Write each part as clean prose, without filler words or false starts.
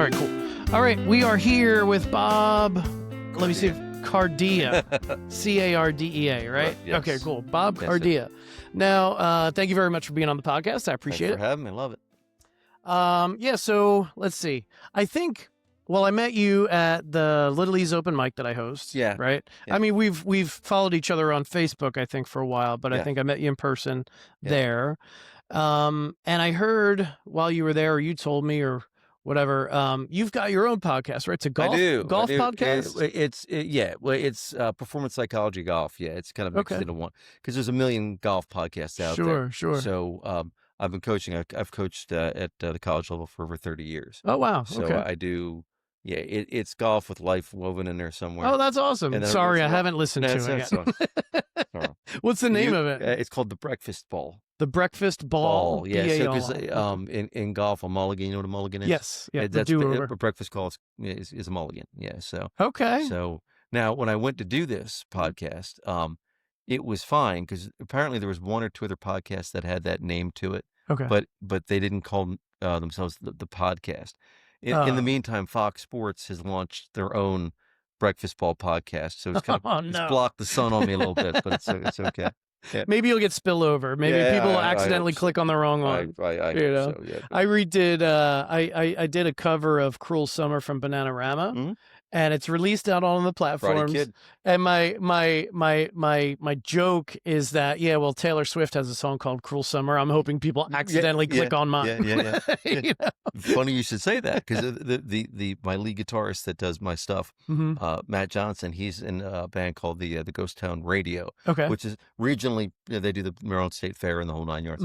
right, cool. All right, we are here with Bob. Let me see if Cardea, Cardea, right? Yes. Okay, cool. Bob Yes, Cardea. Now, thank you very much for being on the podcast. I appreciate Thanks for having me. Love it. Yeah, so let's see. I think, well, I met you at the Little E's open mic that I host. Yeah. Right? Yeah. I mean, we've followed each other on Facebook, I think, for a while, but I Yeah. think I met you in person Yeah. there. And I heard while you were there, or you told me, or whatever, you've got your own podcast, right? It's a golf podcast? It's performance psychology golf. Yeah, it's kind of mixed Okay. into one because there's a million golf podcasts out there. Sure. So I've been coaching. I've coached at the college level for over 30 years. Oh, wow. So Okay. I do. Yeah, it's golf with life woven in there somewhere. Oh, that's awesome. And then Sorry, I everyone's haven't listened to it yet. Sorry. What's the name of it? It's called the Breakfast Ball. The Breakfast Ball. Yeah. So B-A-L. because in golf, a mulligan, you know what a mulligan is? Yes. Yeah. That's do-over. a breakfast call is a mulligan. Yeah. So Okay. So now when I went to do this podcast, it was fine because apparently there was one or two other podcasts that had that name to it. Okay. But they didn't call themselves the podcast. In the meantime, Fox Sports has launched their own Breakfast Ball podcast, so it's kind of it's blocked the sun on me a little bit, but it's okay. Yeah. Maybe you'll get spillover. Maybe people will accidentally click on the wrong one. I you know? So, yeah. I redid. I did a cover of "Cruel Summer" from Bananarama, Mhm. and it's released out on the platforms. Kid. And my joke is that well, Taylor Swift has a song called "Cruel Summer." I'm hoping people accidentally click on mine. Yeah. You know? Funny you should say that because my lead guitarist that does my stuff, Matt Johnson, he's in a band called the Ghost Town Radio, Okay. which is regionally they do the Maryland State Fair and the whole 9 yards.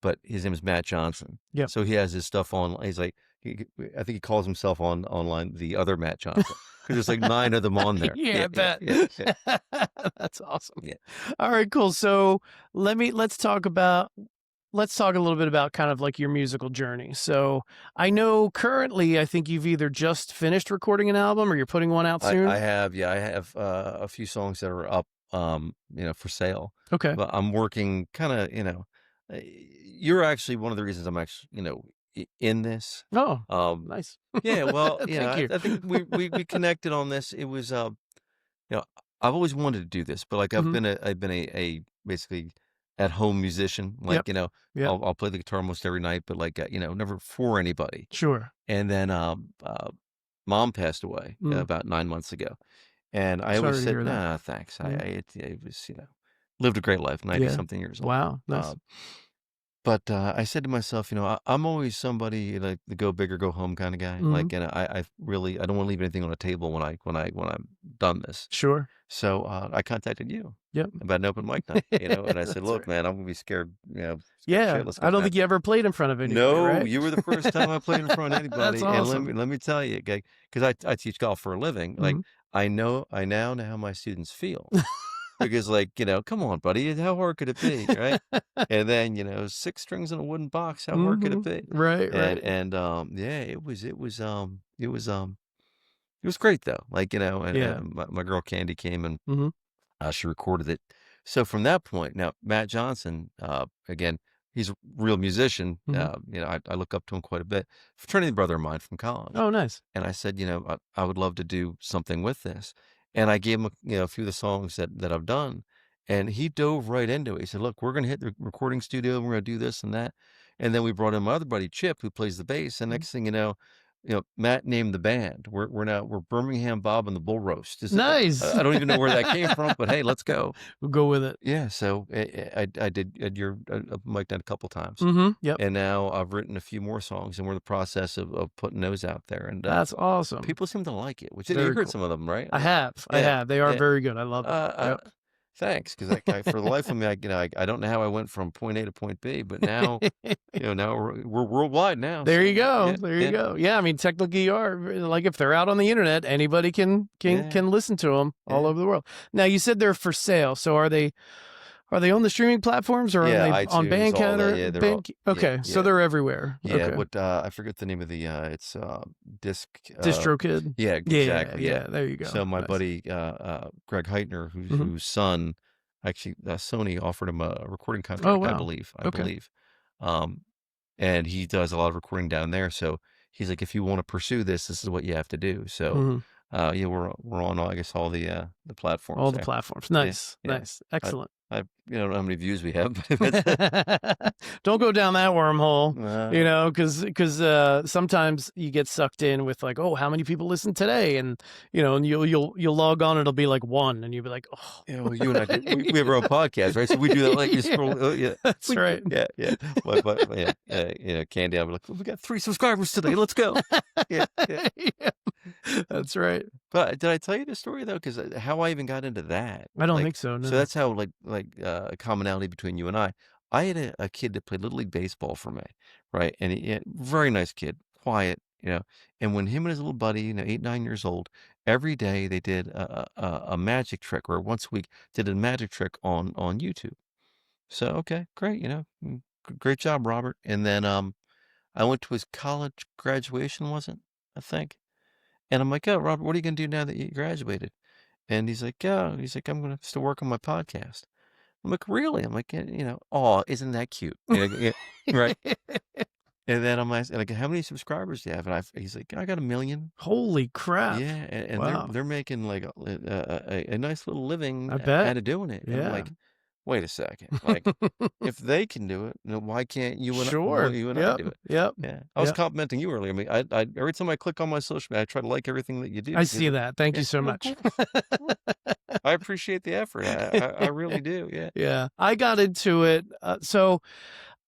But his name is Matt Johnson. Yeah. So he has his stuff on. He's like, I think he calls himself online the other Matt Johnson because there's like 9 of them on there. Yeah, I bet. Yeah. That's awesome. Yeah. All right, cool. So let's talk a little bit about kind of like your musical journey. So I know currently, I think you've either just finished recording an album or you're putting one out soon. I have a few songs that are up, for sale. Okay. But I'm working kind of, you're actually one of the reasons I'm actually, in this. Oh, nice. Yeah. Well, Thank you. I think we connected on this. It was, I've always wanted to do this, but like I've been a basically at home musician. Like, I'll play the guitar almost every night, but like, never for anybody. Sure. And then, mom passed away about 9 months ago. And I always said, nah, thanks. It was, lived a great life, 90 something years old. Wow. Nice. But I said to myself, I'm always somebody like the go big or go home kind of guy. Like, and I really, I don't want to leave anything on the table when I'm done this. Sure. So I contacted you Yep. about an open mic night, and I said, look, right. man, I'm gonna be scared. Yeah. I don't think you ever played in front of anybody. No, right? You were the first time I played in front of anybody. That's awesome. And let me tell you, because I teach golf for a living. Like I now know how my students feel. Because come on, buddy, how hard could it be, right? And then 6 strings in a wooden box, how hard could it be? Right. And it was great though. And my girl Candy came and she recorded it. So from that point, now Matt Johnson, again, he's a real musician. I look up to him quite a bit. Fraternity brother of mine from college. Oh, nice. And I said, I would love to do something with this. And I gave him a few of the songs that I've done, and he dove right into it. He said, look, we're going to hit the recording studio. We're going to do this and that. And then we brought in my other buddy, Chip, who plays the bass. And next thing you know, Matt named the band. We're Birmingham Bob and the Bull Roast. Nice. I don't even know where that came from, but hey, let's go. We'll go with it. Yeah. So I did your mic night a couple times. Yep. And now I've written a few more songs, and we're in the process of putting those out there. And that's awesome. People seem to like it, which you Very heard cool. some of them, right? I have. They are very good. I love it. Thanks, because for the life of me, I don't know how I went from point A to point B, but now, now we're worldwide now. There you go. There you go. Yeah, I mean, technically, you are like if they're out on the internet, anybody can listen to them all over the world. Now, you said they're for sale, so are they on the streaming platforms or are they iTunes, on Bandcamp? Okay, so they're everywhere. Yeah, okay. What I forget the name of the it's disc DistroKid. Yeah, exactly. Yeah, there you go. So my buddy Greg Heitner, whose son actually Sony offered him a recording contract. Oh, wow. I believe. And he does a lot of recording down there. So he's like, if you want to pursue this, this is what you have to do. So, Mhm. yeah, we're on, I guess, all the platforms All the there. platforms. Yeah, Nice. yeah. Nice. I, Excellent. I don't know how many views we have, but Don't go down that wormhole, uh, because sometimes you get sucked in with like, oh, how many people listen today, and and you'll log on, and it'll be like one, and you'll be like, oh, you and I do. We have our own podcast, right? So we do that. Like you scroll. Oh, yeah, that's right. Yeah, yeah. But yeah, Candea, I'm like, we got 3 subscribers today. Let's go. Yeah, yeah. Yeah, that's right. But did I tell you the story though? Because how I even got into that, I don't like, think so. so No. that's how a commonality between you and I. I had a kid that played Little League Baseball for me, right? And very nice kid, quiet, And when him and his little buddy, 8, 9 years old, every day they did a magic trick, or once a week did a magic trick on YouTube. So okay, great, great job, Robert. And then I went to his college graduation, wasn't I think? And I'm like, oh, Robert, what are you gonna do now that you graduated? And he's like, yeah, I'm gonna still work on my podcast. I'm like, really? I'm like, oh, isn't that cute? Yeah, right. And then I'm like, how many subscribers do you have? And he's like, I got 1 million. Holy crap! Yeah, and Wow. they're making like a nice little living I bet. out of doing it. And I'm Yeah. like, wait a second, like, if they can do it, why can't Sure. you and I Yep. do it? Yep. Yeah, I was Yep. complimenting you earlier. I mean, I every time I click on my social media, I try to like everything that you do I because see that. Thank yeah, you so well, of much. course, of course. I appreciate the effort. I really do. Yeah. Yeah, I got into it. So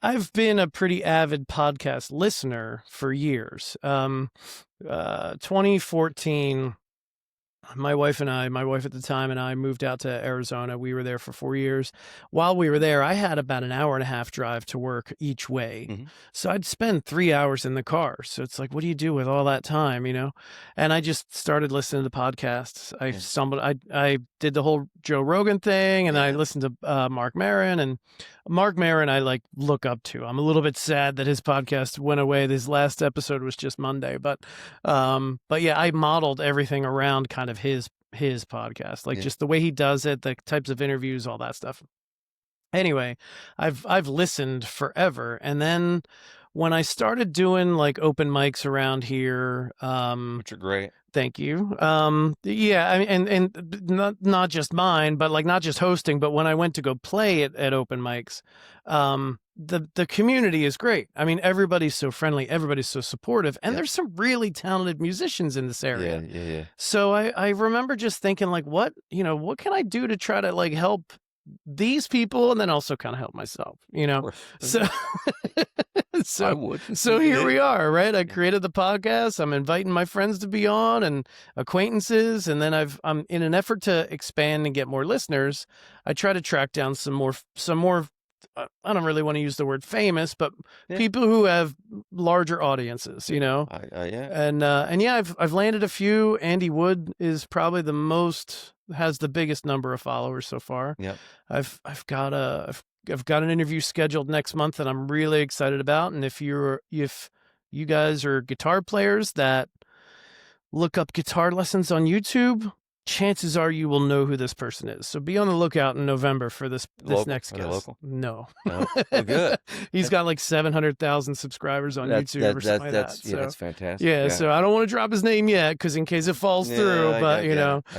I've been a pretty avid podcast listener for years. 2014, my wife at the time and I moved out to Arizona. We were there for 4 years. While we were there, I had about an hour and a half drive to work each way. Hmm. So I'd spend 3 hours in the car. So it's like, what do you do with all that time, And I just started listening to podcasts. I did the whole Joe Rogan thing, and I Yeah. listened to Mark Maron, and Mark Maron I like look up to. I'm a little bit sad that his podcast went away. This last episode was just Monday, but yeah, I modeled everything around kind of his podcast, like Yeah. just the way he does it, the types of interviews, all that stuff. Anyway, I've listened forever, and then when I started doing like open mics around here, Which are great. thank you. Yeah, I mean, and not just mine, but like not just hosting, but when I went to go play at open mics, the community is great. I mean, everybody's so friendly, everybody's so supportive, and Yeah. there's some really talented musicians in this area. Yeah, yeah, yeah. So I remember just thinking like, what can I do to try to like help these people and then also kind of help myself, Of course. So I so would. so here Yeah. we are, right? I created the podcast. I'm inviting my friends to be on and acquaintances, and then I'm in an effort to expand and get more listeners. I try to track down some more. I don't really want to use the word famous, but Yeah. people who have larger audiences, Yeah. And yeah, I've landed a few. Andy Wood is probably has the biggest number of followers so far. Yep. I've got an interview scheduled next month that I'm really excited about. And if you guys are guitar players that look up guitar lessons on YouTube, chances are you will know who this person is. So be on the lookout in November for this Local? next Are they guest. local? No. Oh, good. He's got like 700,000 subscribers on YouTube or something like that. Yeah, that's fantastic. Yeah, so I don't want to drop his name yet because in case it falls through, but I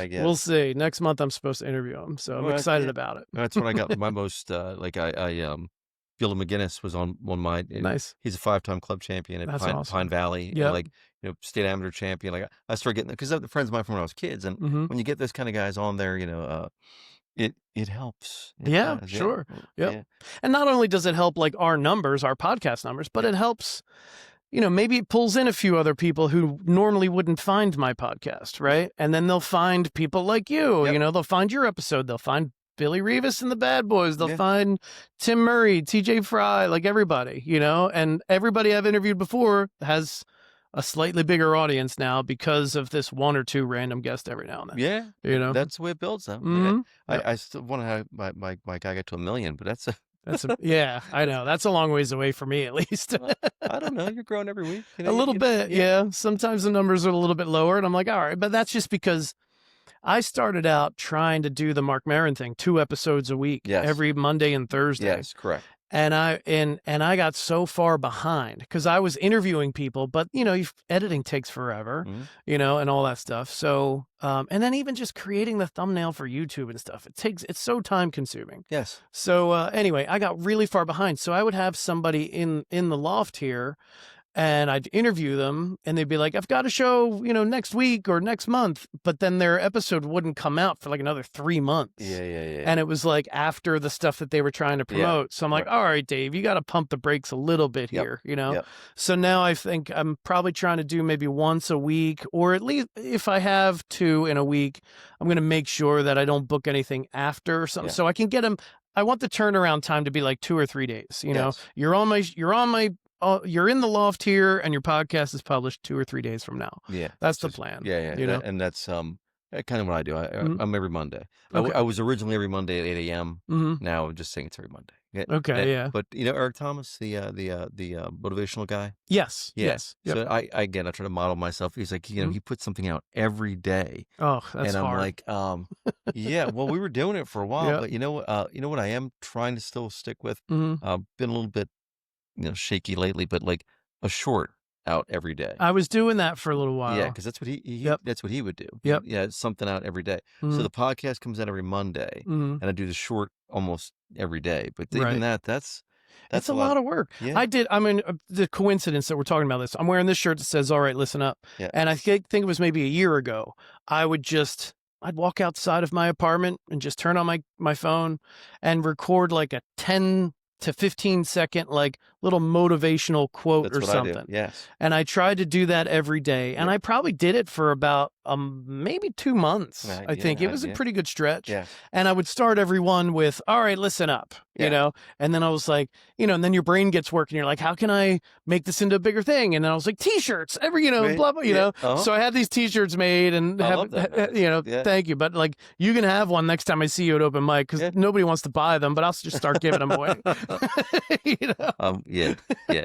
get we'll it. see. Next month I'm supposed to interview him, so I'm Well, excited yeah. about it. That's when I got my most Bill McGinnis was on mine. Nice. He's a 5-time club champion at That's Pine awesome. Valley. Yep. Like, state amateur champion. Like I started getting because the friends of mine from when I was kids, and Mhm. when you get those kind of guys on there, it helps. It Yeah, does, sure. Yep. Yeah. And not only does it help like our podcast numbers, but it helps, maybe it pulls in a few other people who normally wouldn't find my podcast, right? And then they'll find people like you, Yep. they'll find your episode, they'll find Billy Rivas and the Bad Boys, they'll Yeah. find Tim Murray, TJ Fry, like everybody, and everybody I've interviewed before has a slightly bigger audience now because of this one or two random guest every now and then. Yeah. That's the way it builds, though. Mhm. I still want to have my guy get to 1 million, but that's Yeah, I know. That's a long ways away for me, at least. I don't know. You're growing every week. A little bit, yeah. Sometimes the numbers are a little bit lower, and I'm like, all right. But that's just because I started out trying to do the Mark Maron thing, 2 episodes a week, Yes. every Monday and Thursday. Yes, correct. and I got so far behind because I was interviewing people, but editing takes forever, Mhm. and all that stuff. So, and then even just creating the thumbnail for YouTube and stuff, it's so time consuming. Yes. So anyway, I got really far behind. So I would have somebody in the loft here, and I'd interview them, and they'd be like, I've got a show, next week or next month. But then their episode wouldn't come out for like another 3 months. Yeah. And it was like after the stuff that they were trying to Yeah. promote. So I'm like, Right. all right, Dave, you got to pump the brakes a little bit Yep. here, Yep. So now I think I'm probably trying to do maybe once a week, or at least if I have 2 in a week, I'm going to make sure that I don't book anything after or something. Yeah. So I can get them. I want the turnaround time to be like 2 or 3 days. Yes. You're you're in the loft here, and your podcast is published 2 or 3 days from now. Yeah. That's the Just plan. yeah. And that's kind of what I do. Mhm. I'm every Monday. Okay. I was originally every Monday at 8 a.m. Mhm. Now I'm just saying it's every Monday. Yeah. Okay, yeah. But Eric Thomas, the motivational guy. Yes. Yeah. Yes. Yep. So I try to model myself. He's like, Mhm. he puts something out every day. Oh, that's And I'm hard. like, yeah, well, we were doing it for a while, Yeah. but you know what I am trying to still stick with? Mhm. Been a little bit, shaky lately, but like a short out every day. I was doing that for a little Yeah, while. because that's what Yep. that's what he would do. Yep. Yeah, it's something out every day. So Mhm. the podcast comes out every Monday, Mhm. and I do the short almost every day. But even Right. that's It's a a lot. lot of work. Yeah. The coincidence that we're talking about this, I'm wearing this shirt that says, all right, listen up. Yeah. And I think it was maybe a year ago, I'd walk outside of my apartment and just turn on my phone and record like a 10 to 15 second, like little motivational quote That's or what something. I do. Yes. And I tried to do that every day. And Yep. I probably did it for about maybe 2 months. I think it was a Yeah. pretty good stretch. Yeah. And I would start every one with, all right, listen up, Yeah. and then I was like, and then your brain gets working. You're like, how can I make this into a bigger thing? And then I was like, t-shirts, Right. blah, blah, Yeah. Uh-huh. So I had these t-shirts made and I love that, man. Yeah. thank you. But like, you can have one next time I see you at open mic, because Yeah. nobody wants to buy them, but I'll just start giving them away. Yeah. Yeah.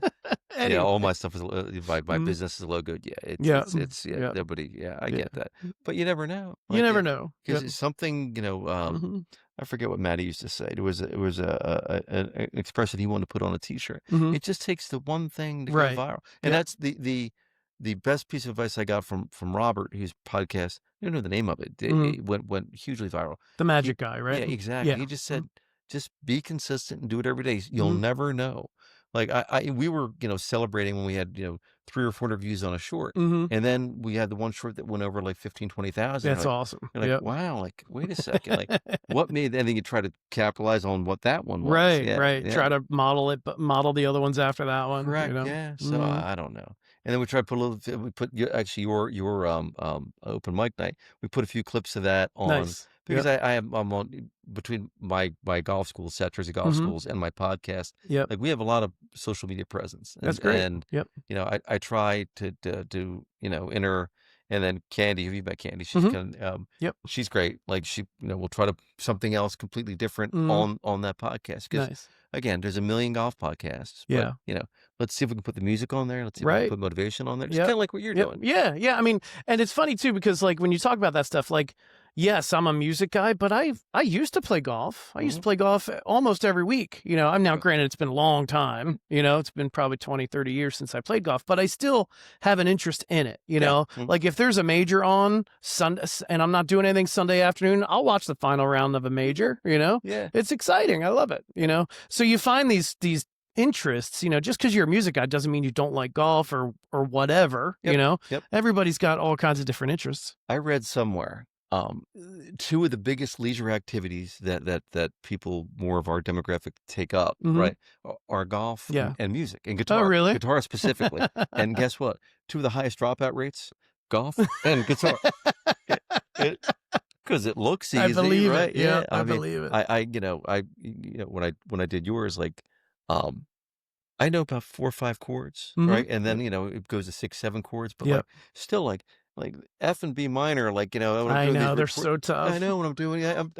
Anyway. All my stuff is my Mhm. business is logoed. Yeah, Yeah. it's Yeah. nobody. Yeah, I Yeah. get that, but you never know. You never know. Because Yep. it's something. Mhm. I forget what Maddie used to say. It was an expression he wanted to put on a T-shirt. Mhm. It just takes the one thing to Right. go viral, and Yeah. that's the best piece of advice I got from Robert, whose podcast. I don't know the name of it. Mhm. It went hugely viral. The magic guy, right? Yeah, exactly. Yeah. He just said, just be consistent and do it every day. Mhm. You'll never know. Like we were, celebrating when we had, 3 or 400 views on a short. Mhm. And then we had the one short that went over like 15, 20,000. That's awesome. You're like, Yep. wow, like, wait a second. Like, what made, and then you try to capitalize on what that one was. Right, Yeah, right. yeah. Try to model it, but model the other ones after that one. Correct. Yeah. So Mhm. I don't know. And then we tried to put a little, we put your open mic night. We put a few clips of that on Nice. because Yep. I'm on between my golf schools, South Jersey golf Mhm. schools, and my podcast. Yep. Like we have a lot of social media presence. That's great. And Yep. I try to do enter. And then Candy, have you met Candy? She's Mhm. kind of Yep. she's great. Like she, we'll try to something else completely different Mhm. on that podcast because Nice. again, there's a million golf podcasts. Yeah. But let's see if we can put the music on there. Let's see if we Right. can put motivation on there. Just Yep. kind of like what you're Yep. doing. Yeah. Yeah. I mean, and it's funny too, because like when you talk about that stuff, like, yes, I'm a music guy, but I used to play golf. I used to play golf almost every week. I'm now, granted, it's been a long time, it's been probably 20, 30 years since I played golf, but I still have an interest in it. Mhm. Like if there's a major on Sunday and I'm not doing anything Sunday afternoon, I'll watch the final round of a major, Yeah. it's exciting. I love it, so you find these interests, just because you're a music guy doesn't mean you don't like golf or whatever, Yep. Yep. everybody's got all kinds of different interests. I read somewhere, 2 of the biggest leisure activities that people more of our demographic take up, Mhm. right, are golf Yeah. and music and guitar. Oh, really? Guitar specifically. And guess what? 2 of the highest dropout rates, golf and guitar. Because it looks easy, I believe right? it. Yeah, I I mean, believe it. when I did yours, like, I know about 4 or 5 chords, Mhm. right? And then, it goes to 6, 7 chords, but Yep. like still like F and B minor, like, when I'm I doing these know, they're record- so tough. I know when I'm doing it. I'm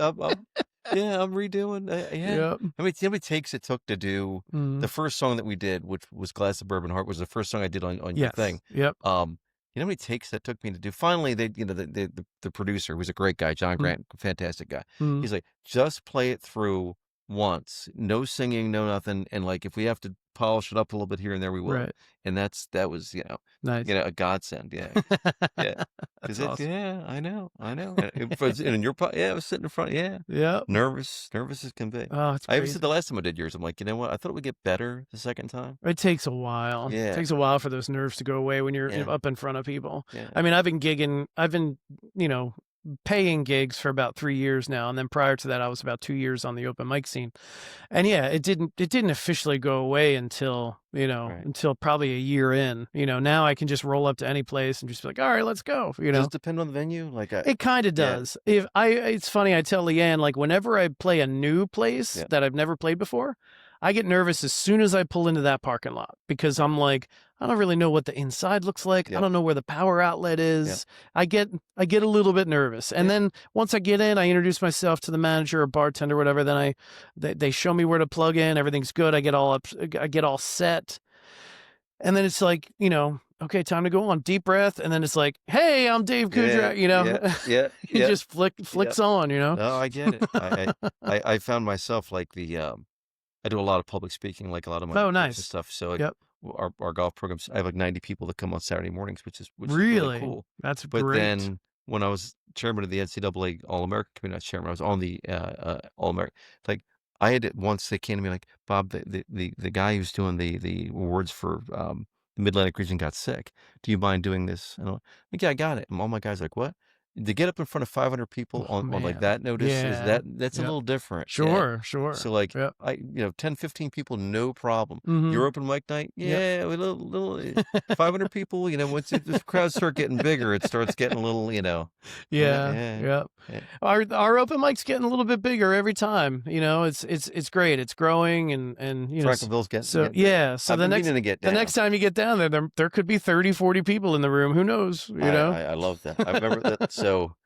redoing. Yeah. Yep. How many takes it took to do Mhm. the first song that we did, which was Glass of Bourbon Heart, was the first song I did on your Yes. thing. Yep. You know how many takes that took me to do? Finally, the producer, who's a great guy, John Grant, fantastic guy. Mhm. He's like, just play it through once, no singing, no nothing, and like if we have to polish it up a little bit here and there, we will. Right. And that was Nice. a godsend. Yeah, That's because it's awesome. I know, And it was in your I was sitting in front, Yep. nervous as can be. Oh, it's I even said the crazy. last time I did yours, I'm like, you know what? I thought it would get better the second time. It takes a while. It Yeah, takes a while for those nerves to go away when you're yeah, up in front of people. yeah. I mean, I've been, you know, paying gigs for about 3 years now, and then prior to that I was about 2 years on the open mic scene. And yeah, it didn't officially go away until, Right. until probably a year in. Now I can just roll up to any place and just be like, "All right, let's go." Does it depend on the venue? Like It kind of yeah, does. It's funny, I tell Leanne, like whenever I play a new place yeah, that I've never played before, I get nervous as soon as I pull into that parking lot because I'm like, I don't really know what the inside looks like. I yeah, don't know where the power outlet yeah, is. I get a little bit nervous. And yeah, then once I get in, I introduce myself to the manager or bartender, whatever, then they show me where to plug in, everything's good. I get all set. And then it's like, okay, time to go on. Deep breath. And then it's like, hey, I'm Dave yeah, Cudrak, yeah, yeah, He yeah, just yeah. flicks on. No, I get it. I found myself like I do a lot of public speaking, like a lot of my Oh, groups and nice. stuff. So like Yep. our golf programs, I have like 90 people that come on Saturday mornings, which is really Really? cool. That's But great. then when I was chairman of the NCAA All American Committee, not chairman, I was on the All American. Like I had it once. They came to me like, Bob, the guy who's doing the awards for the Mid Atlantic region got sick. Do you mind doing this? And I'm like, yeah, I got it. And all my guys are like, what? To get up in front of 500 people Oh, on like man. that notice Yeah. that's a Yep. little different. Yeah. Sure, sure. So like Yep. 10, 15 people, no problem. Mhm. Your open mic night, Yep. yeah, a little 500 people, once the crowds start getting bigger, it starts getting a little, yeah, Yeah, yeah, yep. yeah. Our open mic's getting a little bit bigger every time. It's great. It's growing and Franklinville's so getting, yeah. So I've the been next meaning to get the down. next time you get down there could be 30, 40 people in the room. Who knows? I love that. I remember that. So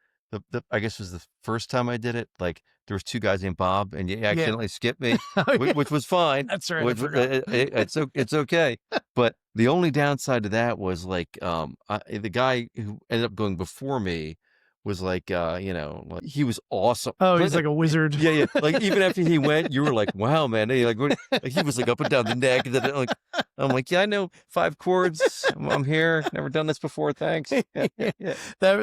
I guess it was the first time I did it. Like there was two guys named Bob, and you Yeah. accidentally skipped me, Oh, yeah. which was fine. That's right. I Which forgot. it's okay. But the only downside to that was like the guy who ended up going before me was like like he was awesome. Oh, he's like a wizard. Yeah, yeah. Like even after he went, you were like, "Wow, man!" Like, like he was like up and down the neck. And then, like I'm like, "Yeah, I know 5 chords. I'm here. Never done this before. Thanks." Yeah, yeah,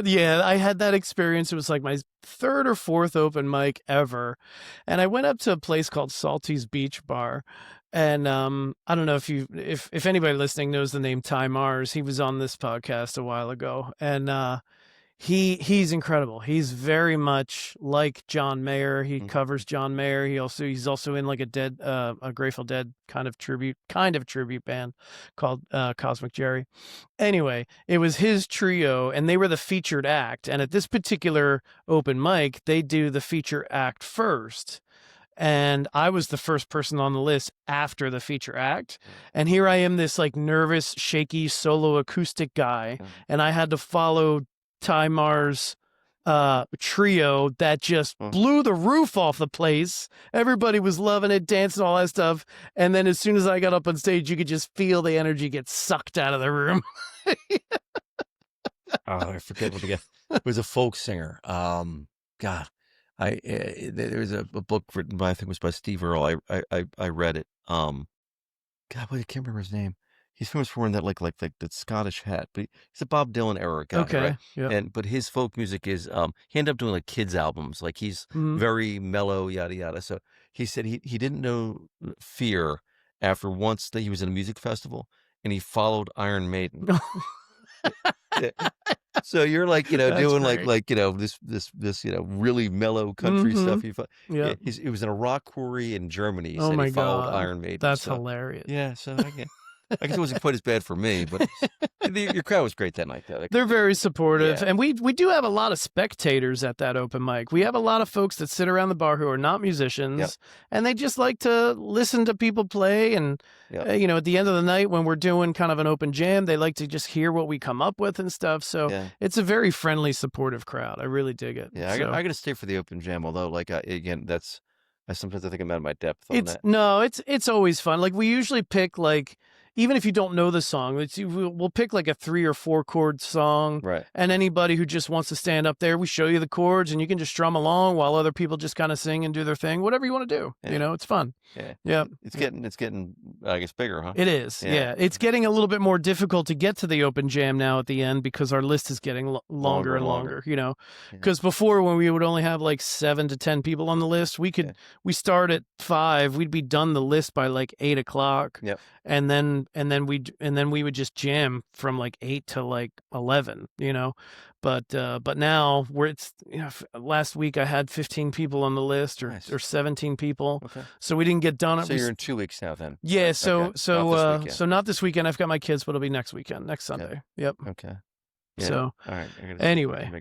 yeah. I had that experience. It was like my third or fourth open mic ever. And I went up to a place called Salty's Beach Bar. And I don't know if anybody listening knows the name Ty Mars. He was on this podcast a while ago. And he's incredible. He's very much like John Mayer. He Mm, covers John Mayer. He's also in like a Grateful Dead kind of tribute band called Cosmic Jerry. Anyway, it was his trio, and they were the featured act. And at this particular open mic, they do the feature act first. And I was the first person on the list after the feature act. And here I am, this like nervous, shaky solo acoustic guy, mm, and I had to follow Ty Mars trio that just mm. blew the roof off the place. Everybody was loving it, dancing, all that stuff. And then as soon as I got up on stage, you could just feel the energy get sucked out of the room. Oh, I forget what the guy. It was a folk singer. God, there was a book written by I think it was by Steve Earle. I read it. God, I can't remember his name. He's famous for wearing that like that Scottish hat, but he's a Bob Dylan era guy, right? Okay. Yep. But his folk music is he ended up doing like kids albums. Like he's Mhm. very mellow, yada yada. So he said he didn't know fear after once that he was at a music festival and he followed Iron Maiden. Yeah. So you're like, That's doing great. this really mellow country stuff. Mhm. Yep. He was in a rock quarry in Germany. He Oh said he my followed God. Iron Maiden. That's So hilarious. yeah, so I guess it wasn't quite as bad for me, but your crowd was great that night, though. They're very supportive. Yeah. And we do have a lot of spectators at that open mic. We have a lot of folks that sit around the bar who are not musicians, Yep. and they just like to listen to people play. And, Yep. at the end of the night when we're doing kind of an open jam, they like to just hear what we come up with and stuff. So Yeah. it's a very friendly, supportive crowd. I really dig it. Yeah, So I got to stay for the open jam. Although, like again, I sometimes I think I'm out of my depth on that. it's always fun. Like we usually pick like, even if you don't know the song, we'll pick like a 3 or 4 chord song. Right. And anybody who just wants to stand up there, we show you the chords and you can just strum along while other people just kind of sing and do their thing, whatever you want to do. Yeah. You know, it's fun. Yeah. Yeah. It's getting, I guess, bigger, huh? It is. Yeah. It's getting a little bit more difficult to get to the open jam now at the end because our list is getting longer and longer, you know, because before when we would only have like 7 to 10 people on the list, we start at 5, we'd be done the list by like 8 o'clock. Yep. And then we would just jam from like 8 to like 11, you know. But now last week I had 15 people on the list or 17 people. Okay. So we didn't get done. So you're in 2 weeks now then. Yeah. So not this weekend. I've got my kids, but it'll be next weekend, next Sunday. Yep. Okay. Yeah. So all right. anyway,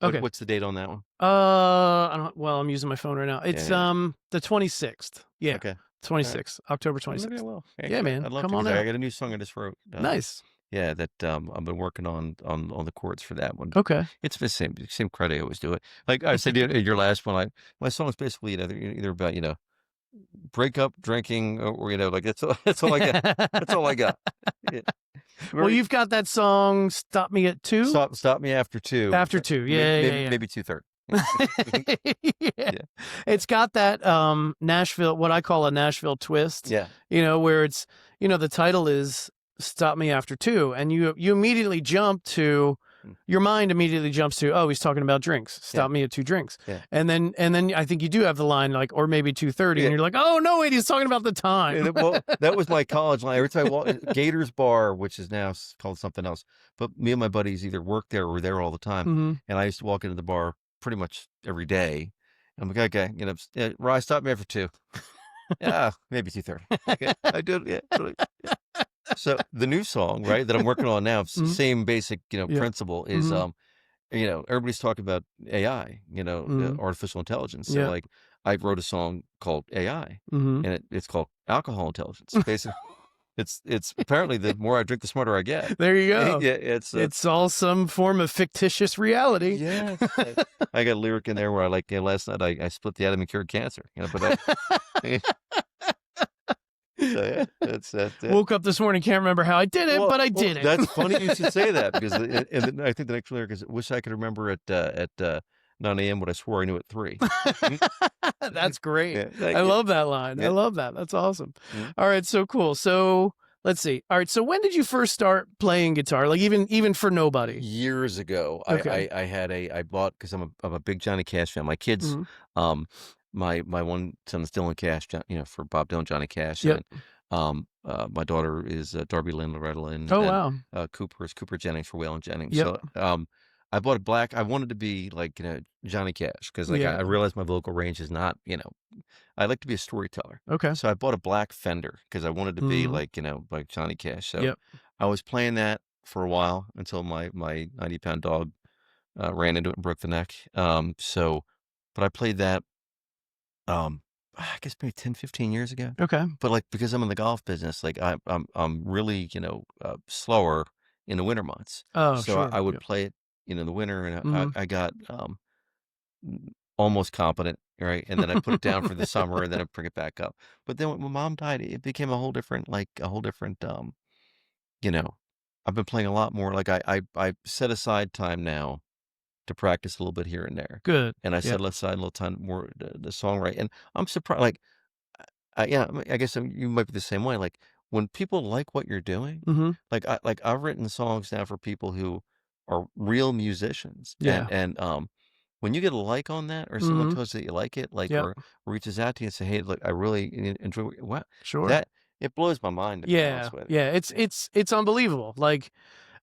okay. What's the date on that one? I'm using my phone right now. It's the 26th. Yeah. Okay. 26th, October 26th. Yeah, man. I'd love Come to, on I out. got a new song I just wrote. Nice. Yeah, that I've been working on the chords for that one. Okay. It's the same Cardea always do it. Like I said in your last one, my song is basically either about break up, drinking, or like that's all I got. That's all I got. Yeah. Well, you've got that song "Stop Me at 2." Stop me after 2. After 2, yeah. Maybe 2:30. Yeah. It's got that Nashville, what I call a Nashville twist. Yeah. Where it's the title is "Stop Me After 2," and you immediately jump to your mind immediately jumps to, oh, he's talking about drinks. Stop me at 2 drinks. Yeah. And then I think you do have the line like, or maybe 2:30, and you're like, oh no, wait, he's talking about the time. Well, that was my college line. Every time I walk, Gators Bar, which is now called something else, but me and my buddies either worked there or were there all the time, and I used to walk into the bar pretty much every day. I'm like, okay, Rye, stop me after 2. Yeah, maybe 2:30. Okay, I did. Yeah. So the new song, right, that I'm working on now, same basic, principle is, everybody's talking about AI, artificial intelligence. So like, I wrote a song called AI, and it's called Alcohol Intelligence. Basically, it's apparently the more I drink, the smarter I get. There you go. Yeah, it's all some form of fictitious reality. Yeah, I got a lyric in there where I last night I split the atom and cured cancer. But so yeah, that's woke up this morning, can't remember how I did it, but I did it. That's funny you should say that because and I think the next lyric is, wish I could remember at 9 a.m. what I swore I knew at 3. That's great. Yeah, I love that line. I love that. That's awesome. All right, so cool. So let's see. All right, so when did you first start playing guitar? Like even for nobody? Years ago. Okay. I bought, because I'm a big Johnny Cash fan. My kids, my one son is Dylan Cash, for Bob Dylan, Johnny Cash. Yep. And my daughter is Darby Lynn, Loretta Lynn. Oh, and, wow. Cooper is Cooper Jennings for Waylon Jennings. Yep. So I bought a black. I wanted to be like Johnny Cash because I realized my vocal range is not. I like to be a storyteller. Okay. So I bought a black Fender because I wanted to be like Johnny Cash. So I was playing that for a while until my 90-pound dog ran into it and broke the neck. But I played that. I guess maybe 10, 15 years ago. Okay. But like, because I'm in the golf business, like I'm really, slower in the winter months. Oh, so sure. I would play it, in the winter, and I got almost competent, right? And then I put it down for the summer, and then I bring it back up. But then when Mom died, it became a whole different, I've been playing a lot more. Like I set aside time now to practice a little bit here and there. Good. And I set aside a little time more the songwriting. And I'm surprised, like, I guess you might be the same way. Like, when people like what you're doing, like I've written songs now for people who are real musicians. Yeah. And when you get a like on that, or someone tells you that you like it, like, or reaches out to you and say, hey, look, I really enjoy what, sure, that it blows my mind. To be honest with you. Yeah. It's unbelievable. Like,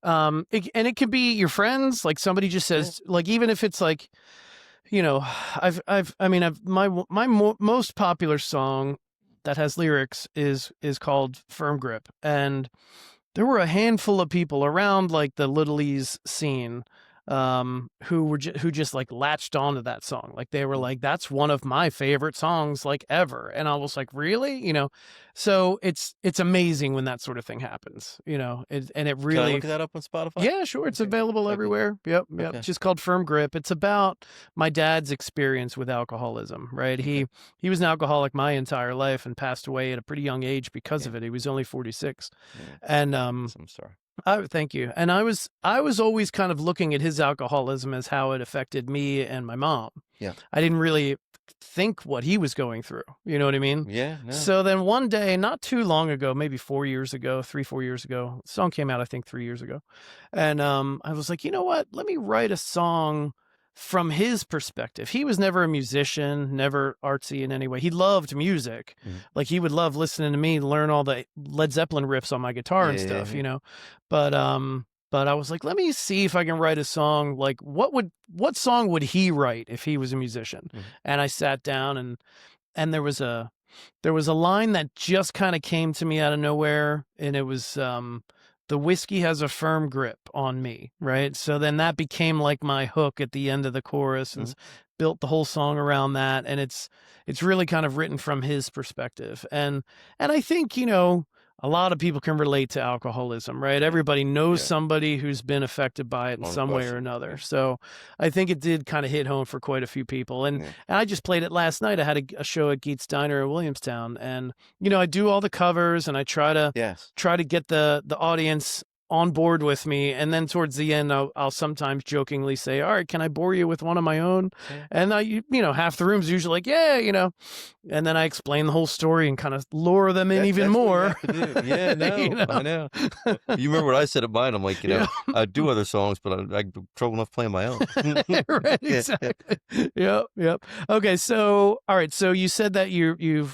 and it could be your friends. Like, somebody just says, like, even if it's like, my most popular song that has lyrics is called Firm Grip. And there were a handful of people around, like, the Little Ease scene who just like latched onto that song. Like they were Mm. like, "That's one of my favorite songs like ever," and I was like, "Really?" So it's amazing when that sort of thing happens. And it Can I really. look that up on Spotify? Yeah, sure. It's Okay. available Okay. everywhere. Yep, yep. Okay. It's just called Firm Grip. It's about my dad's experience with alcoholism, right? Okay. He was an alcoholic my entire life and passed away at a pretty young age because Yeah. of it. He was only 46. Yeah. And I'm sorry. thank you. And I was always kind of looking at his alcoholism as how it affected me and my mom. Yeah. I didn't really think what he was going through. You know what I mean? Yeah. No. So then one day, not too long ago, maybe 4 years ago, 3, 4 years ago, the song came out, I think 3 years ago. And I was like, you know what? Let me write a song from his perspective. He was never a musician, never artsy in any way. He loved music. Mhm. Like he would love listening to me learn all the Led Zeppelin riffs on my guitar and Yeah. Yeah. stuff, Yeah. But I was like, let me see if I can write a song. Like what song would he write if he was a musician? Mhm. And I sat down and there was a line that just kind of came to me out of nowhere, and it was the whiskey has a firm grip on me, right? So then that became like my hook at the end of the chorus, and Mhm. built the whole song around that. And it's really kind of written from his perspective. And I think, a lot of people can relate to alcoholism, right? Yeah. Everybody knows Yeah. somebody who's been affected by it in some way or Unquestionably. another. Yeah. So I think it did kind of hit home for quite a few people. Yeah. And I just played it last night. I had a show at Geets Diner in Williamstown, and I do all the covers, and I Yes. try to get the audience on board with me. And then towards the end, I'll sometimes jokingly say, "All right, can I bore you with one of my own?" Yeah. And half the room's usually like, "Yeah." And then I explain the whole story and kind of lure them in even That's what you more. have to do. Yeah. No. I know. You remember what I said at mine? I'm like, Yeah. I do other songs, but I have trouble enough playing my own. Right, Yeah. exactly. Yep. Okay, so all right, so you said that you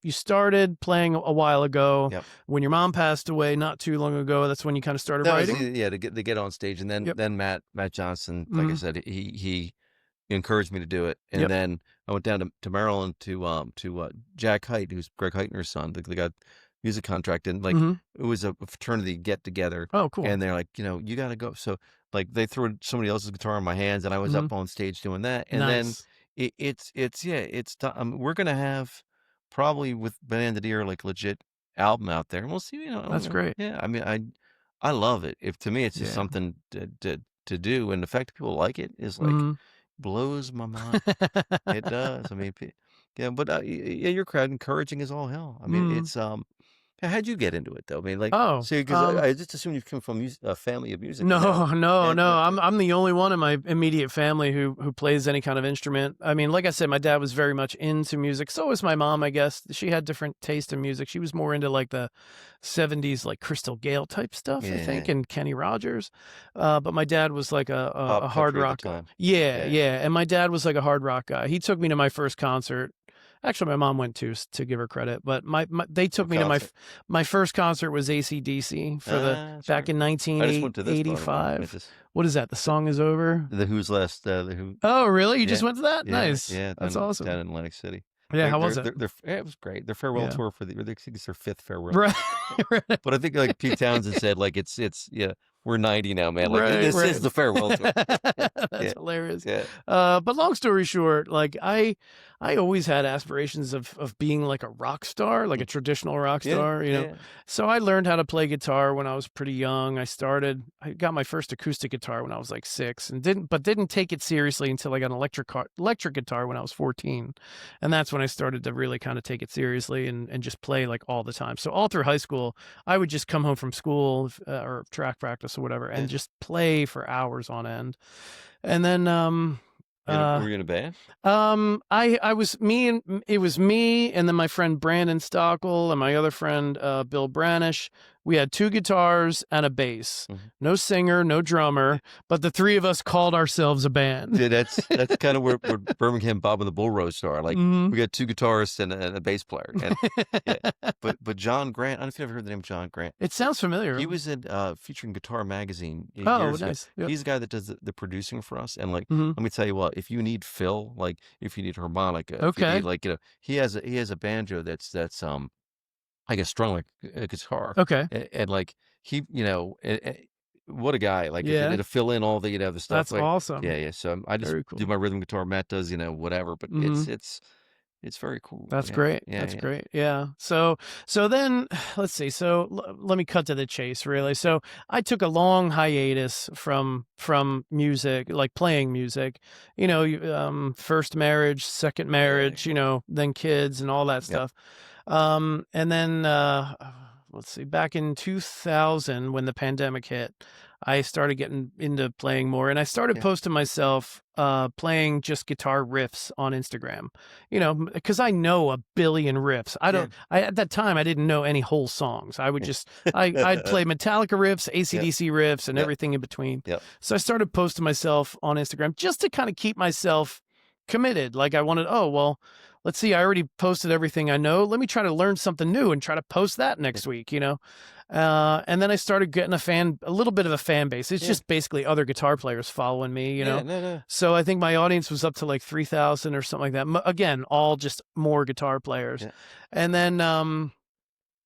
started playing a while ago. Yep. When your mom passed away not too long ago. That's when you kind of started That was writing. to get on stage, and Yep. then Matt Johnson, like I Mhm. said, he encouraged me to do it, and Yep. then I went down to Maryland to Jack Height, who's Greg Heitner's son, the guy music contract, and like Mhm. it was a fraternity get together, Oh, cool. and they're like, you got to go. So like they threw somebody else's guitar in my hands, and I was Mhm. up on stage doing that, and then Nice. we're gonna have probably with Band of the Year like legit album out there, and we'll see. That's great. Yeah, I mean, I love it. If to me, it's just Yeah. something to do, and the fact that people like it is like Mhm. blows my mind. It does. I mean, yeah, but yeah, your crowd encouraging as all hell. I mean, Mhm. it's how'd you get into it though? I mean, like, Oh, see, because I just assume you come from a family of music, no, no, and no. I'm the only one in my immediate family who plays any kind of instrument. I mean, like I said, my dad was very much into music. So was my mom, I guess. She had different taste in music. She was more into like the 70s, like Crystal Gale type stuff, I think, yeah, and Kenny Rogers. But my dad was like a pop hard country at the rock guy. time. Yeah, Yeah, yeah. And my dad was like a hard rock guy. He took me to my first concert. Actually, my mom went to give her credit, but they took what me to concert? my first concert was AC/DC for the That's back right. in I just went to this, by the way. I 1985. just What is that? The Song Is Over? the Who's Last, the Who. Oh, really? You Yeah, just went to that? yeah, Nice. yeah, That's down awesome. in Atlantic City. Yeah, how was it? Yeah, it was great. Their farewell Yeah. tour I think it's their fifth farewell Right. tour. Right. But I think like Pete Townsend said, like yeah, we're 90 now, man. Like Right, this right. is the farewell tour. That's Yeah, hilarious. yeah. But long story short, like I always had aspirations of being like a rock star, like a Mm. traditional rock Yeah, star. yeah. So I learned how to play guitar when I was pretty young. I got my first acoustic guitar when I was like 6, and didn't take it seriously until I got an electric guitar when I was 14. And that's when I started to really kind of take it seriously and just play like all the time. So all through high school, I would just come home from school or track practice or whatever Yeah. and just play for hours on end. And then Were you in a band? I was me and it was me and then my friend Brandon Stockel and my other friend Bill Branish. We had 2 guitars and a bass. Mhm. No singer, no drummer, but the 3 of us called ourselves a band. Yeah, that's kind of where Birmingham Bob and the Bull Roast are. Like Mhm. we got 2 guitarists and a bass player. And yeah, but John Grant, I don't know if you've ever heard the name John Grant. It sounds familiar. He was in featuring Guitar Magazine Oh, years ago. nice. Yep. He's the guy that does the producing for us. And like, Mhm. let me tell you what, if you need fill, like if you need harmonica, if you Okay. need like he has a banjo that's I guess strung like a guitar, Okay. and like he what a guy! Like I said, Yeah, it'll fill in all the the stuff. that's Like awesome. yeah. So I just Very do cool. my rhythm guitar. Matt does whatever. But Mhm. it's very cool. That's Yeah, great. yeah, That's yeah, great. Yeah. So then let's see. So let me cut to the chase really. So I took a long hiatus from music, like playing music. First marriage, second yeah, marriage, then kids and all that yeah, stuff. And then let's see, back in 2000 when the pandemic hit, I started getting into playing more and I started yeah, posting myself playing just guitar riffs on Instagram. Because I know a billion riffs. yeah. At that time I didn't know any whole songs. I would just I'd Yeah. play Metallica riffs, Yep, AC/DC riffs and yep, everything in between. yep. So I started posting myself on Instagram just to kind of keep myself committed. Like I wanted, oh well, let's see, I already posted everything I know. Let me try to learn something new and try to post that Yeah, next week. And then I started getting a little bit of a fan base. It's yeah, just basically other guitar players following me, you yeah. know. No, no. So I think my audience was up to like 3,000 or something like that. Again, all just more guitar players. Yeah, And then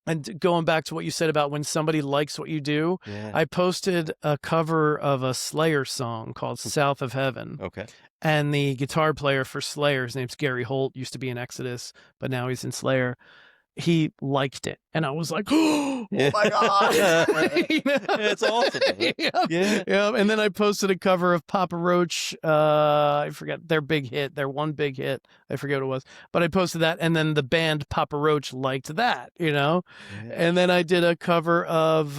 and going back to what you said about when somebody likes what you do, yeah. I posted a cover of a Slayer song called South of Heaven. Okay. And the guitar player for Slayer, his name's Gary Holt, used to be in Exodus, but now he's in Slayer. He liked it. And I was like, oh Yeah. my God. It's awesome, man. Yep. Yeah. Yep. And then I posted a cover of Papa Roach. I forget their big hit, their one big hit. I forget what it was, but I posted that. And then the band Papa Roach liked that. Yeah. And then I did a cover of,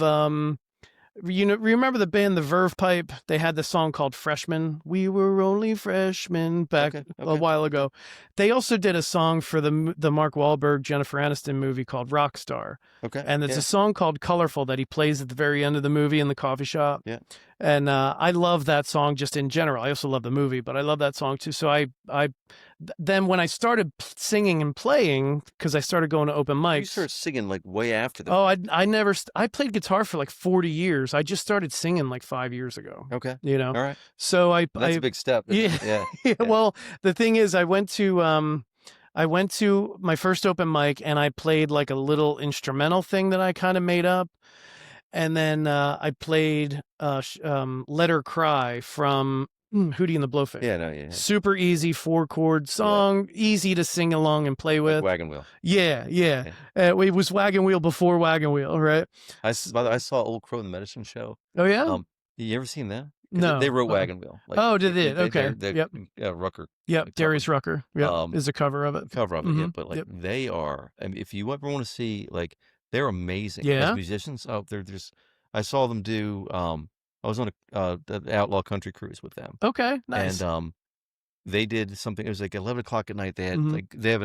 remember the band The Verve Pipe? They had the song called Freshman. We were only freshmen back Okay, a okay, while ago. They also did a song for the Mark Wahlberg, Jennifer Aniston movie called Rockstar. okay. And there's Yeah, a song called Colorful that he plays at the very end of the movie in the coffee shop. yeah. And I love that song just in general. I also love the movie, but I love that song too. So then when I started singing and playing, because I started going to open You mics. started singing like way after the Oh, I never, I played guitar for like 40 years. I just started singing like 5 years ago, Okay. you know? All right. So That's a big step, isn't yeah, it? Yeah. yeah. Yeah. Well, the thing is, I went to my first open mic and I played like a little instrumental thing that I kind of made up. And then I played Let Her Cry from Hootie and the Blowfish. Yeah, no, yeah, yeah. Super easy 4-chord Yeah. song, easy to sing along and play Like with. Wagon Wheel. Yeah, yeah. Yeah. It was Wagon Wheel before Wagon Wheel, right? By the way, I saw Old Crow in the Medicine Show. Oh yeah? You ever seen that? Because they No. wrote Wagon Wheel. Like Oh, did it? Okay. they're Yep. Rucker Yep. cover Darius Rucker. Yep. um Is a cover of it. cover of it. Yeah, Mhm. but like Yep. they are. I mean, if you ever want to see like they're amazing as Yeah. musicians. Oh, they're just. I saw them do. I was on the Outlaw Country Cruise with them, Okay. and Nice. they did something. It was like 11 o'clock at night. They had Mhm. like they have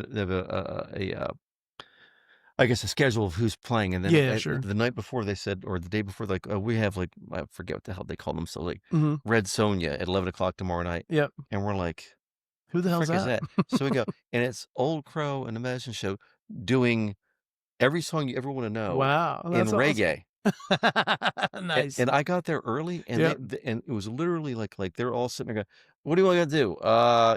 I guess a schedule of who's playing, and then Yeah, sure. the night before they said, or the day before, like, oh, we have like I forget what the hell they call them, so like Mhm. Red Sonja at 11 o'clock tomorrow night, Yep. and we're like, Who the the hell's frick is that? that? So we go, and it's Old Crow and the Medicine Show doing every song you ever want to know Wow. in That's awesome. reggae. Nice. And I got there early, and Yep. and it was literally like they're all sitting there going, "What do you want to do?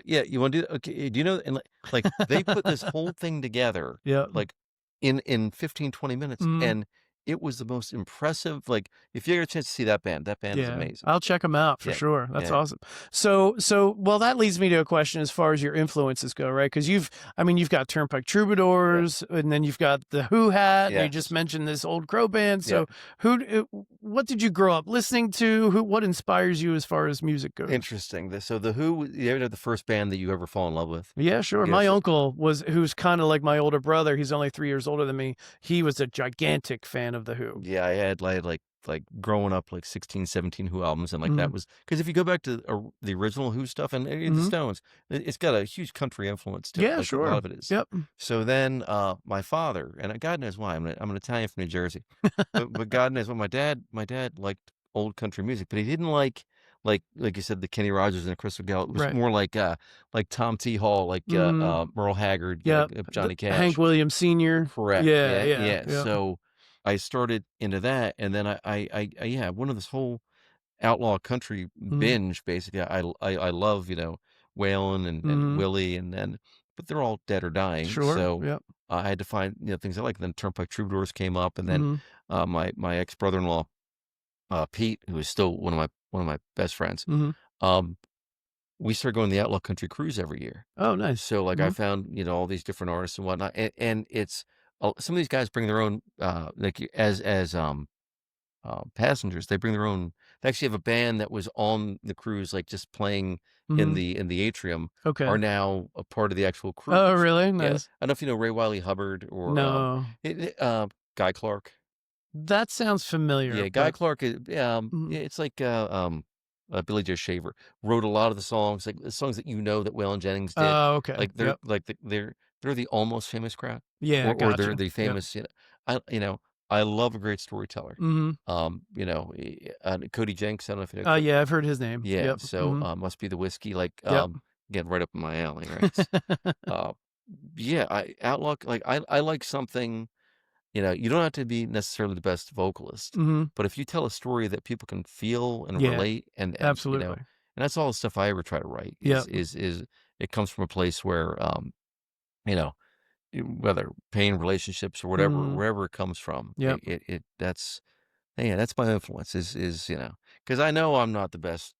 Yeah, you want to do? Okay, do you know?" And like they put this whole thing together, Yep. like in 15, 20 minutes, Mhm. and it was the most impressive. Like if you get a chance to see that band is Yeah, amazing. I'll check them out for Yeah, sure. That's yeah, awesome. Well, that leads me to a question as far as your influences go, right? Because you've got Turnpike yeah, Troubadours, and then you've got the Who Hat, and you just yes, mentioned this Old Crow band. yeah. So, what did you grow up listening to? What inspires you as far as music goes? Interesting. So the Who, you ever know the first band that you ever fall in love with? Yeah, sure. My Yes. uncle who's kind of like my older brother. He's only 3 years older than me. He was a gigantic fan of the Who. Yeah, I had like growing up like 16, 17 Who albums, and like that Mhm. was because if you go back to the original Who stuff and the Mhm. Stones, it's got a huge country influence to it. Yeah, Like a lot sure. of it is. Yep. So then my father, and God knows why, I'm an Italian from New Jersey, but God knows why my dad liked old country music, but he didn't like you said, the Kenny Rogers and the Crystal Gale. It was Right. more like Tom T. Hall, like Mhm. Merle Haggard, Yep. Johnny Hank Cash. Williams Sr. Correct. Yeah, Yeah, yeah, yeah. yeah. So I started into that, and then I yeah, one of this whole outlaw country Mhm. binge. Basically, I love Waylon and Mhm. Willie, and then but they're all dead or dying. Sure. So Yep. I had to find things I like. Then Turnpike Troubadours came up, and then Mhm. my ex brother in law Pete, who is still one of my best friends, Mhm. um, we started going to the Outlaw Country Cruise every year. Oh, nice. So, like, I Mhm. found, all these different artists and whatnot, and it's some of these guys bring their own, like, passengers, they bring their own they actually have a band that was on the cruise, like, just playing Mhm. in the atrium, Okay. are now a part of the actual Oh, cruise. really? Yeah. Nice. I don't know if you know Ray Wylie Hubbard or, No. Guy Clark. That sounds familiar, Yeah, Guy but Clark is, mhm. yeah, it's like, Billy Joe Shaver wrote a lot of the songs, like, the songs that that Waylon Jennings did, Oh, okay. like, Yep. they're the almost famous crowd, Yeah, or they're gotcha. the Yep. famous, I love a great storyteller. Mhm. Cody Jenks, I don't know if you know Yeah, I've heard his name. yeah, Yep. so, Mhm. Must Be the Whiskey, like, Yep. again, right up my alley, right? Uh, yeah, I Outlaw like, I like something, you don't have to be necessarily the best vocalist, Mhm. but if you tell a story that people can feel and Yeah, relate, absolutely. and that's all the stuff I ever try to write Yep. is it comes from a place where, you know, whether pain, relationships, or whatever, Mhm. wherever it comes from, Yep. that's yeah, that's my influence because I know I'm not the best,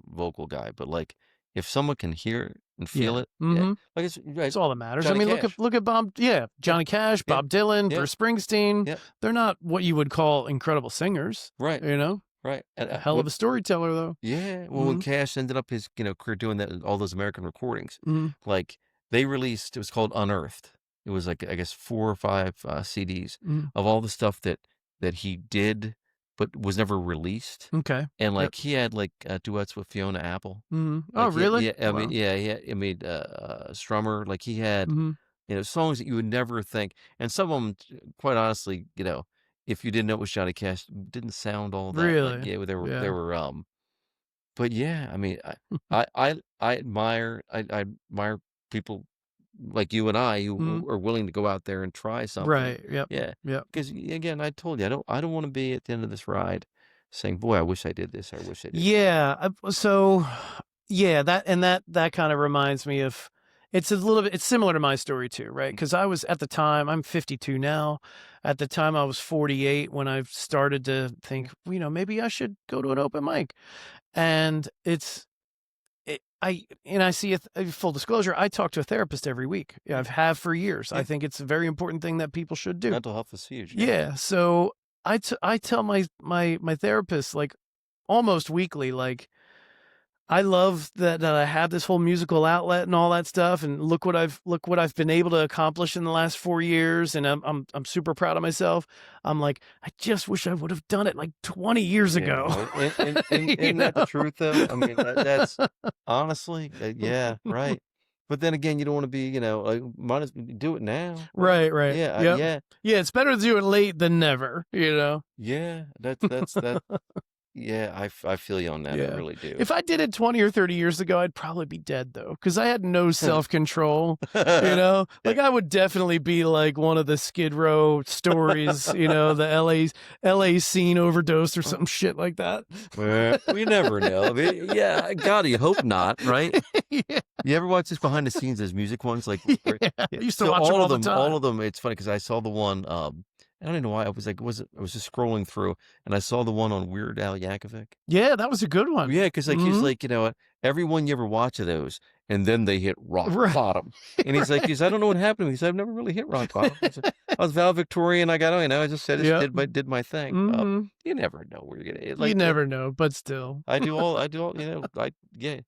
vocal guy, but, like, if someone can hear it and feel Yeah. it, yeah, Mhm. like, it's right, That's all that matters. I Johnny mean, Cash. look at Bob yeah, Yeah, Johnny Cash, yeah, Bob Dylan, yeah, Bruce Springsteen. yeah, They're not what you would call incredible singers, right, you know? right, and, A hell of a storyteller, though. yeah, well, when Mhm. Cash ended up his, career doing that all those American recordings, Mhm. like, they released it was called Unearthed. It was, like, I guess, 4 or 5, CDs Mhm. of all the stuff that he did, but was never released, Okay. and, Yep. like, he had, like, duets with Fiona Apple. Mhm. Oh, Like, really? yeah, I mean, Wow. yeah, I mean, Strummer, like, he had, Mhm. songs that you would never think, and some of them, quite honestly, if you didn't know it was Johnny Cash, didn't sound all that, like, Really? yeah, they Yeah. were, but yeah, I mean, I admire people like you and I Mhm. who are willing to go out there and try something. Right. Yep. Yeah, Yep. because again, I told you, I don't wanna be at the end of this ride saying, "Boy, I wish I did this, I wish I did that." Yeah, so yeah, that kind of reminds me of it's a little bit it's similar to my story too, right? Mm, Because I was at the time, I'm 52 now. At the time, I was 48 when I started to yeah, think, maybe I should go to an open mic. And I see full disclosure, I talk to a therapist every week. Yeah, yeah, I've have for years. I yeah. think it's a very important thing that people should do. Mental health is huge, yeah. Yeah, so I tell my therapist like almost weekly, like I love that I have this whole musical outlet and all that stuff, and look what I've been able to accomplish in the last 4 years, and I'm super proud of myself. I'm like, I just wish I would have done it like 20 years Yeah, ago. right, and You isn't that the know? truth, though? I mean, that's honestly, yeah, right. But then again, you don't wanna be, like, might as well do it now, right? Right, right. Yeah, Yep. yeah, Yeah, it's better to do it late than never, you know? yeah, yeah, I feel you on that, I Yeah. really do. If I did it 20 or 30 years ago, I'd probably be dead though, because I had no self-control, you know? Yeah. Like I would definitely be like one of the Skid Row stories, the LA scene overdose or some shit like that. We never know. I mean, yeah, God, you hope not, right? Yeah. You ever watch this behind the scenes as music ones? Like, Yeah. I used to so watch them all the all time. of them, it's funny because I saw the one, I don't even know why, I was just scrolling through and I saw the one on Weird Al Yankovic. Yeah, that was a good one. Yeah, because like, he's Mhm. like, everyone you ever watch of those, and then they hit rock Right. bottom. And I don't know what happened to me. He said, I've never really hit rock bottom. I was valedictorian. I got, I just Yep. did my thing. Mhm. You never know where you're gonna, You never know, but still. I do all, yeah,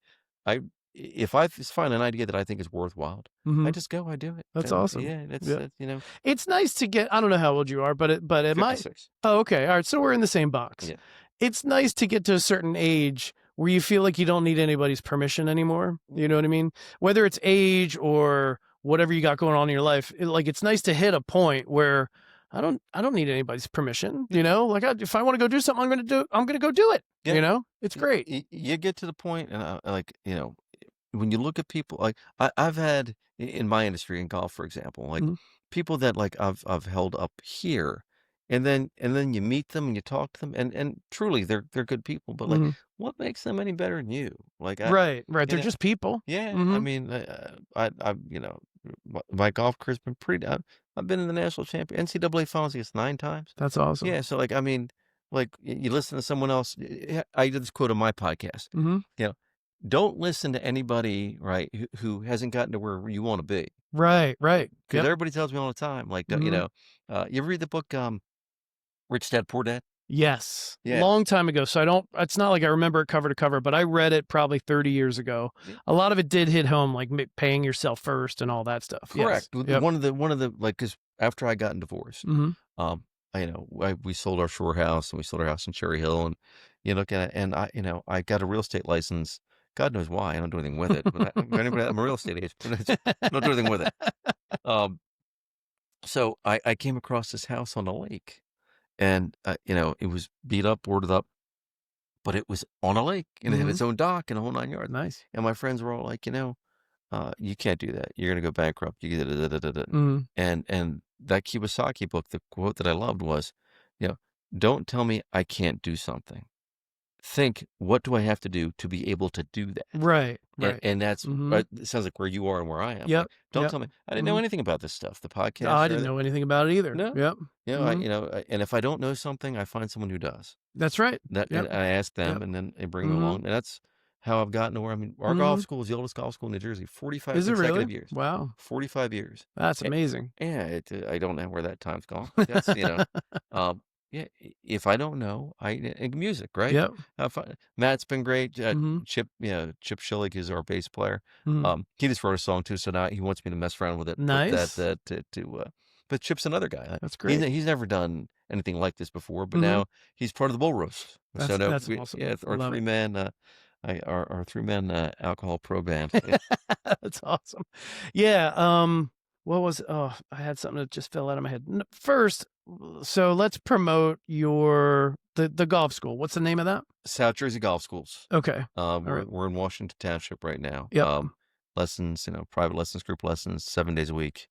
I, if I find an idea that I think is worthwhile, I Mhm. just go, I do it. That's awesome. Yeah, Yeah. that's, It's nice to get I don't know how old you are, but it might 56. Oh, okay, alright, so we're in the same box. Yeah. It's nice to get to a certain age where you feel like you don't need anybody's permission anymore, you know what I mean? Whether it's age or whatever you got going on in your life, it's nice to hit a point where I don't need anybody's permission, Yeah. Like, if I wanna go do something, I'm gonna go do it, Yeah. It's great. You get to the point, and like, when you look at people, like I've had in my industry in golf, for example, like Mhm, people that like I've held up here, and then you meet them and you talk to them, and truly they're good people, but like, mhm. what makes them any better than you? Like Right, right, you they're know, just people. yeah, I Mhm. mean, my golf career's been pretty. I've been in the national champion NCAA finals, I guess, 9 times. That's awesome. Yeah, so like, I mean. like you listen to someone else. I did this quote on my podcast. Mhm. You know, don't listen to anybody, right, who hasn't gotten to where you want to be. Right, right. Because Yep. everybody tells me all the time, like, Mhm. you ever read the book Rich Dad Poor Dad? Yes. Yeah. Long time ago, so I don't it's not like I remember it cover to cover, but I read it probably 30 years ago. Yeah. A lot of it did hit home, like paying yourself first and all that stuff. Correct. Yes. Yep. One of the like, because after I gotten divorced, Mhm. um, we sold our shore house and we sold our house in Cherry Hill, and you look at it, and I got a real estate license. God knows why. I don't do anything with it, but I'm a real estate agent, but I don't do anything with it. Um, so I came across this house on the lake, and it was beat up, boarded up, but it was on a lake and it had Mhm. its own dock and a whole nine yards. Nice. And my friends were all like, you can't do that. You're gonna go bankrupt. You da, da, da, da, da. Mhm. And that Kiyosaki book, the quote that I loved was, you know, don't tell me I can't do something. Think, what do I have to do to be able to do that? Right, And right. and that's Mhm. it sounds like where you are and where I am. Like, Yep, don't yep. tell me I didn't know Mhm. anything about this stuff, the I podcast or didn't anything. know anything about it either. No, Yep. Mhm. and if I don't know something, I find someone who does. That's right. That and Yep, I ask them, yep. and then they bring them Mhm. along, and that's how I've gotten to where I mean, our golf Mhm. school is the oldest golf school in New Jersey, 45 Is it really? consecutive years. Wow. 45 years. That's Eh, amazing. yeah, I don't know where that time's gone, but that's, um, yeah, if I don't know, music, right? Yep. Matt's been great. Mhm. Chip Schillig is our bass player. Mhm. He just wrote a song too, so now he wants me to mess around with it, put Nice. but Chip's another guy. That's great. He's never done anything like this before, but Mhm. now he's part of the Bull Roast. So no, That's awesome. our Love three it. man, our 3 man alcohol pro band. That's awesome. Yeah, what was I had something that just fell out of my head. First, so let's promote the golf school. What's the name of that? South Jersey Golf Schools. Okay. All right. We're in Washington Township right now. Yep. Lessons, private lessons, group lessons, 7 days a week.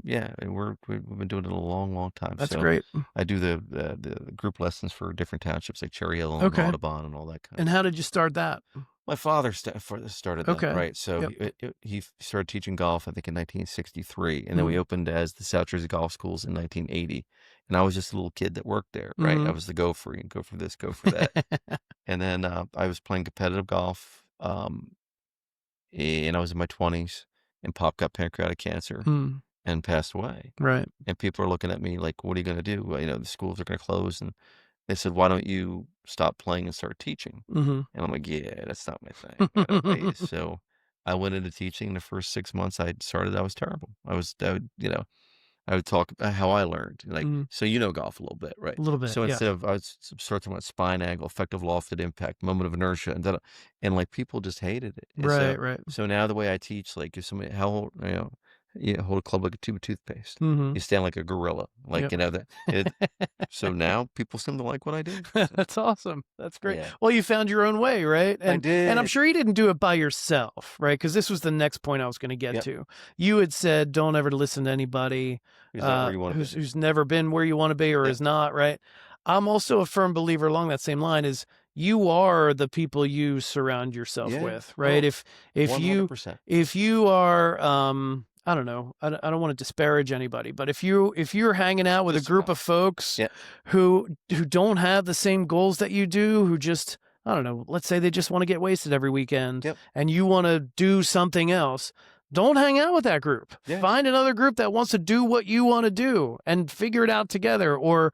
Yeah, and we've been doing it a long, long time. That's So great. I do the group lessons for different townships like Cherry Hill and Okay. Audubon and all that kind of And stuff. how did you start that? My father started that, Okay. right? So Yep. he started teaching golf, I think, in 1963, and then we Mhm. opened as the South Jersey Golf Schools in 1980. And I was just a little kid that worked there, right? I Mhm. was the gopher, and go for this, go for that. And then I was playing competitive golf, and I was in my 20s, and Pop got pancreatic cancer Mm. and passed away. Right. And people are looking at me like, "What are you going to do?" Well, the schools are going to close, and they said, "Why don't you stop playing and start teaching?" Mhm. And I'm like, "Yeah, that's not my thing." So I went into teaching. The first 6 months I started, I was terrible. I would talk about how I learned, like, Mhm. so golf a little bit, right? A little bit. So Yeah. instead of I was start talking about spine angle, effective lofted impact, moment of inertia, and like people just hated it. And Right, right. so now the way I teach, like if somebody you hold a club like a tube of toothpaste, Mhm. you stand like a gorilla, like Yep. that. So now people seem to like what I do. So, That's awesome. That's great. yeah, Well, you found your own way, right? I And I'm did. sure you didn't do it by yourself, right? Because this was the next point I was going to get Yep. to. You had said, "Don't ever listen to anybody Is that where you want to be? who's never been where you want to be or Yep. is not," right? I'm also a firm believer along that same line is you are the people you surround yourself Yeah. with, right? Oh, If you 100%. if you are I don't know. I don't want to disparage anybody, but if you're hanging out with a Just group surround. of folks Yeah. who don't have the same goals that you do, who just I don't know, let's say they just want to get wasted every weekend Yep. and you want to do something else, don't hang out with that group. Yeah. Find another group that wants to do what you want to do and figure it out together or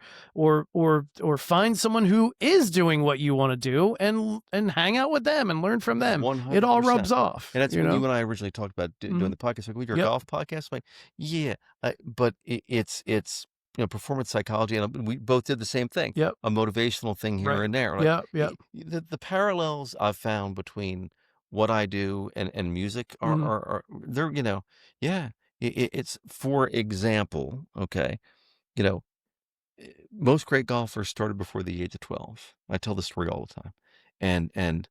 find someone who is doing what you want to do and hang out with them and learn from them. It all 100%. rubs off, And that's you when you know? and I originally talked about doing Mhm. the podcast. Like, we do a Yep. golf podcast. I'm like, yeah, but it's performance psychology, and we both did the same thing. Yep. A motivational thing here Right. and there. Like, Yep. Yep. the parallels I've found between what I do and music Mhm. are they're yeah. It's, for example, okay, you know most great golfers started before the age of 12. I tell the story all the time, and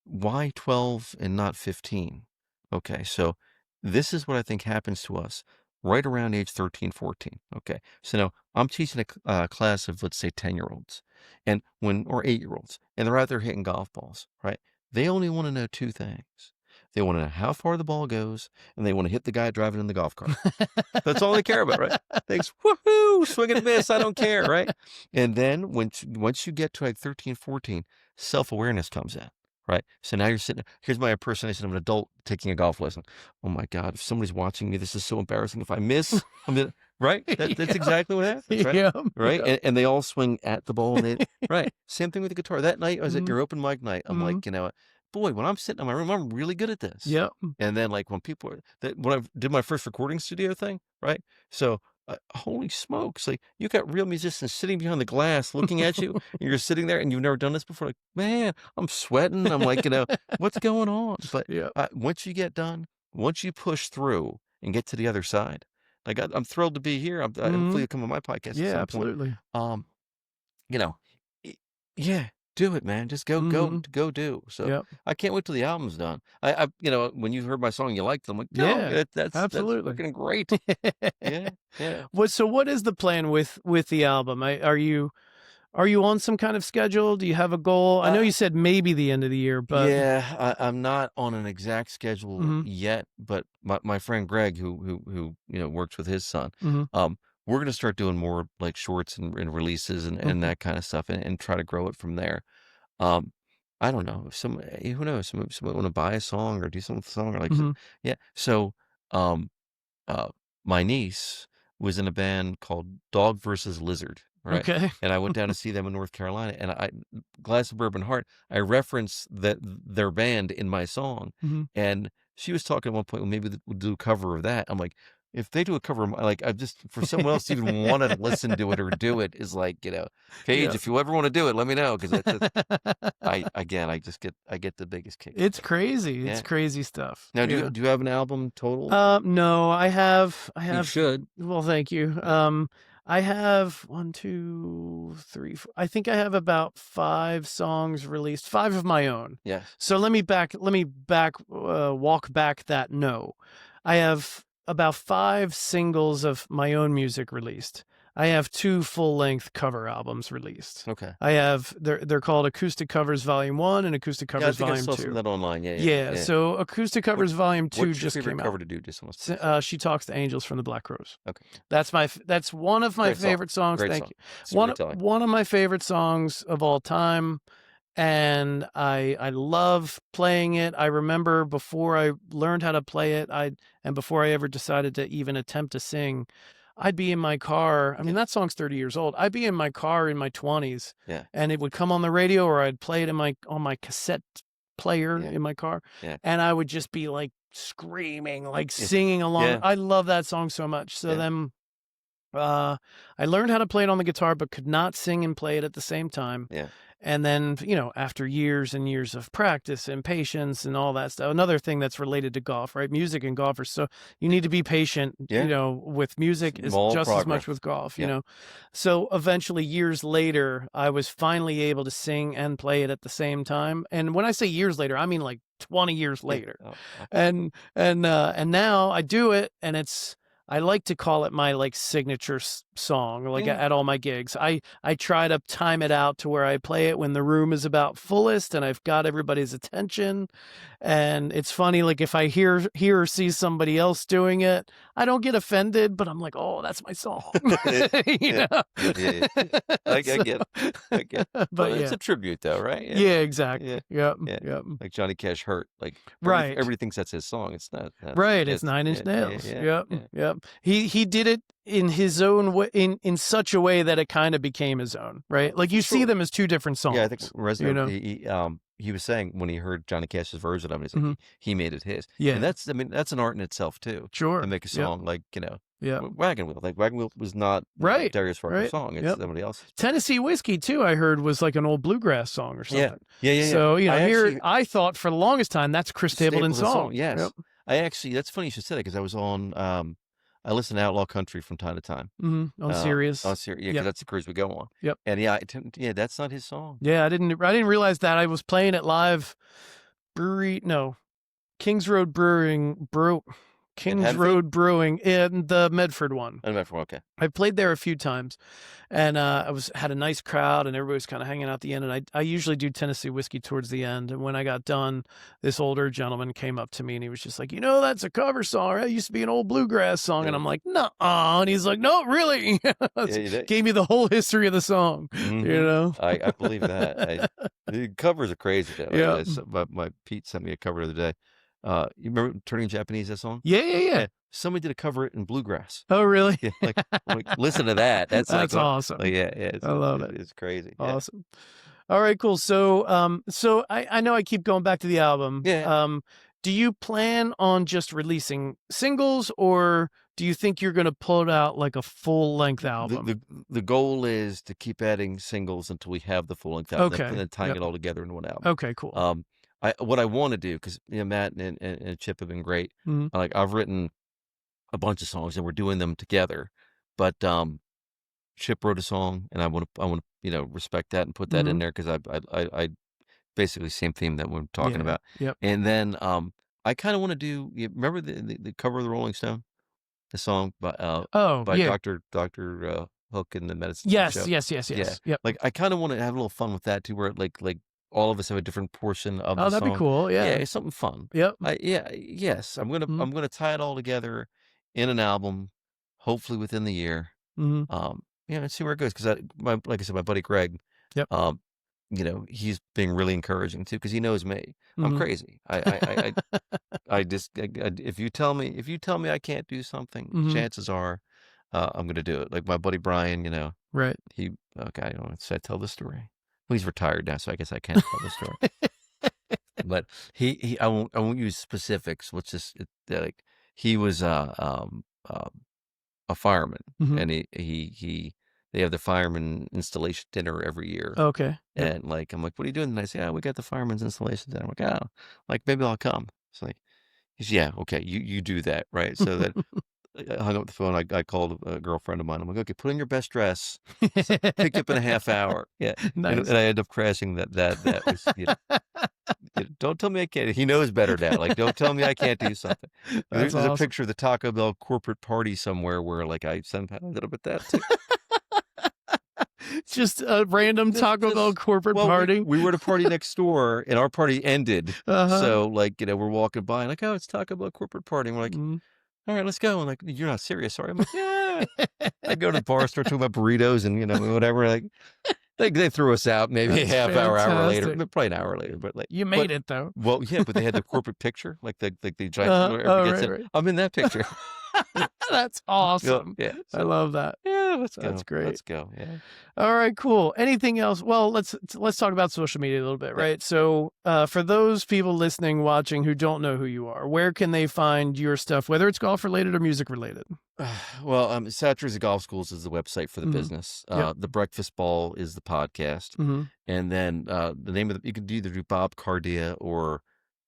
why 12 and not 15? Okay, so this is what I think happens to us right around age 13, 14. Okay, so now I'm teaching a class of, let's say, 10-year-olds, or 8-year-olds, and they're out there hitting golf balls, right? They only want to know two things. They want to know how far the ball goes, and they want to hit the guy driving in the golf cart. That's all they care about, right? Thanks, woohoo, swing and miss, I don't care, right? And then once you get to like 13, 14, self-awareness comes in, right? So now you're sitting, here's my impersonation of an adult taking a golf lesson. Oh my God, if somebody's watching me, this is so embarrassing. If I miss, right? That's Yeah. exactly what happens, right? Yeah. Right? Yeah. And they all swing at the ball, and right. Same thing with the guitar. That night I was at Mhm. your open mic night. I'm Mhm. like, boy, when I'm sitting in my room, I'm really good at this. Yep. And then like when people when I did my first recording studio thing, right? So holy smokes, like you got real musicians sitting behind the glass looking at you, and you're sitting there and you've never done this before. Like, man, I'm sweating. I'm like, what's going on? But Yeah. once you get done, once you push through and get to the other side, like I'm thrilled to be here. Hopefully Mhm. you'll come on my podcast at Yeah, some point. absolutely. Um, you know, y- yeah, do it, man. Just Mhm. go do. So Yep. I can't wait till the album's done. When you heard my song, you liked it. I'm like, no, Yeah. that's Absolutely. fucking great. Yeah, yeah, What is the plan with the album? Are you on some kind of schedule? Do you have a goal? I know uh, you said maybe the end of the year, but yeah. I'm not on an exact schedule mhm. yet, but my friend Greg, who works with his son, Mhm. um, we're gonna start doing more like shorts and releases and Mhm. that kind of stuff, and try to grow it from there. Um, I don't know. Who knows? Somebody want to buy a song or do something with the song or like, Mhm. yeah. So, um, uh, my niece was in a band called Dog versus Lizard, right? Okay. And I went down to see them in North Carolina, and Glass of Bourbon Heart, I referenced their band in my song, Mhm. and she was talking at one point, well, maybe we'll do a cover of that. I'm like, if they do a cover, like I just for someone else to even want to listen to it or do it is like, Paige, Yeah. if you ever want to do it, let me know because that's I get the biggest kick out It's of it. crazy. It's Yeah. crazy stuff. Now, Yeah. do you have an album total? No, I You have, should. well, thank you. Yeah. I have one, two, three, I think I have about 5 songs released, 5 of my own. Yes. So walk back that no. I have about 5 singles of my own music released. I have 2 full-length cover albums released. Okay. I have, they're called Acoustic Covers Volume 1 and Acoustic Yeah, I Covers think I Volume saw some 2. of that online. Yeah, yeah, Yeah, yeah. so Acoustic What Covers Volume 2 what's your just favorite came out. cover to do? Just on a She Talks to Angels from the Black Crowes. Okay. That's one of my Great song. favorite songs. Great Thank song. you. Storytelling. One of my favorite songs of all time, and I love playing it. I remember before I learned how to play it, and before I ever decided to even attempt to sing, I'd be in my car. I mean, Yeah. that song's 30 years old. I'd be in my car in my 20s, Yeah. and it would come on the radio, or I'd play it on my cassette player Yeah. in my car, Yeah. and I would just be like screaming, like Yeah. singing along. Yeah. I love that song so much. So Yeah. then I learned how to play it on the guitar, but could not sing and play it at the same time. Yeah. And then, after years and years of practice and patience and all that stuff, another thing that's related to golf, right? Music and golfers. So you need to be patient, Yeah. with music is Small just as much progress. with golf, Yeah. So eventually, years later, I was finally able to sing and play it at the same time. And when I say years later, I mean like 20 years Yeah. later. Oh, And now I do it, and I like to call it my like signature song, like yeah. at all my gigs. I try to time it out to where I play it when the room is about fullest and I've got everybody's attention. And it's funny, like if I hear or see somebody else doing it, I don't get offended, but I'm like, oh, that's my song. you Yeah. know? Yeah. I get it. I get it. But Well, it's yeah. a tribute though, right? Yeah. Yeah, exactly. Yeah. Yep. Yeah. Yep. Like Johnny Cash Hurt. Like Right. everybody thinks that's his song. It's not. Right, it's Nine Inch yeah, Nails. yeah, Yep, yeah. yep. He did it in his own way, in such a way that it kind of became his own, right? Like you see Sure. them as 2 different songs. Yeah, I think Reznor, know? he was saying when he heard Johnny Cash's version of it, he's like, Mhm. he made it his. Yeah. And that's an art in itself too. Sure. To make a Yep. song like, Yeah. Wagon Wheel. Like Wagon Wheel was not Right. Darius Rucker's Right. song. It's Yep. somebody else's. Tennessee Whiskey too, I heard, was like an old bluegrass song or Yeah. something. Yeah. So, I I thought for the longest time that's Chris Stapleton's song. Yes. Yep. That's funny you should say that because I was on, I listen to Outlaw Country from time to time. On Sirius. On Sirius, yeah, because Yep. that's the cruise we go on. Yep. And that's not his song. Yeah, I didn't realize that. I was playing it live. Kings Road Brewing In Kings Haddonfield? Road Brewing in the Medford one. I Medford, okay. I played there a few times, and had a nice crowd, and everybody was kind of hanging out at the end. And I usually do Tennessee whiskey towards the end. And when I got done, this older gentleman came up to me and he was just like, that's a cover song. That used to be an old bluegrass song. And I'm like, no, and he's like, no, really. Gave me the whole history of the song. I believe that. The covers are crazy though. Yeah. My Pete sent me a cover the other day. You remember Turning Japanese, that song? Yeah. Somebody did a cover it in bluegrass. Oh, really? Yeah, listen to that. That's awesome. I love it. It's crazy. Awesome. All right, cool. So, so I know I keep going back to the album. Yeah. Do you plan on just releasing singles, or do you think you're going to put out like a full length album? The goal is to keep adding singles until we have the full length album, Okay. and then tying it all together in one album. Okay, cool. What I want to do, because Matt and Chip have been great. Mhm. Like, I've written a bunch of songs and we're doing them together, but Chip wrote a song, and I want to respect that and put that in there, because I basically same theme that we're talking about. Yep. And then I kind of want to do. You remember the cover of the Rolling Stone, the song by Dr. Hook and the Medicine Show. Yes. Yeah. Yep. Like, I kind of want to have a little fun with that too, where like all of us have a different portion of the that'd song. be cool. Yeah. Yeah, it's something fun. Yep. Yes. I'm gonna tie it all together in an album, hopefully within the year. Mm-hmm. And see where it goes. Because like I said, my buddy Greg, Yep. he's being really encouraging too, because he knows me. I'm Mhm. crazy. I just if you tell me I can't do something, chances are I'm gonna do it. Like my buddy Brian, Right. I don't know, should I tell the story? Well, he's retired now, so I guess I can't tell the story. But I won't use specifics. Let's just like, he was a fireman, and they have the fireman installation dinner every year. Okay. Yep. And like, I'm like, what are you doing? And I say, we got the fireman's installation dinner. I'm like, oh, like, maybe I'll come. It's like, yeah, okay, you do that, right? So that I hung up the phone. I called a girlfriend of mine. I'm like, okay, put on your best dress. So picked up in a half hour. Yeah, Nice. and I ended up crashing. That was. Don't tell me I can't. He knows better now. Like, don't tell me I can't do something. There's awesome. a picture of the Taco Bell corporate party somewhere where, like, I somehow ended up at that too. Just a random Taco Bell corporate party. We were at a party next door, and our party ended. Uh-huh. So, like, we're walking by, and like, oh, it's Taco Bell corporate party. And we're like, all right, let's go. And like, you're not serious, sorry. I'm like, yeah. I go to the bar, start talking about burritos and whatever. Like, they threw us out maybe a half hour later, probably an hour later. But like, you made it though. Well, yeah, but they had the corporate picture, like the giant. Right. I'm in that picture. That's awesome. Yeah, I love that. Yeah, let's go. That's great. Let's go. Yeah. All right, cool. Anything else? Well, let's talk about social media a little bit, right? So, for those people listening, watching who don't know who you are, where can they find your stuff, whether it's golf related or music related? Well, Saturated Golf Schools is the website for the business. The Breakfast Ball is the podcast, and then the name of you can either do Bob Cardea or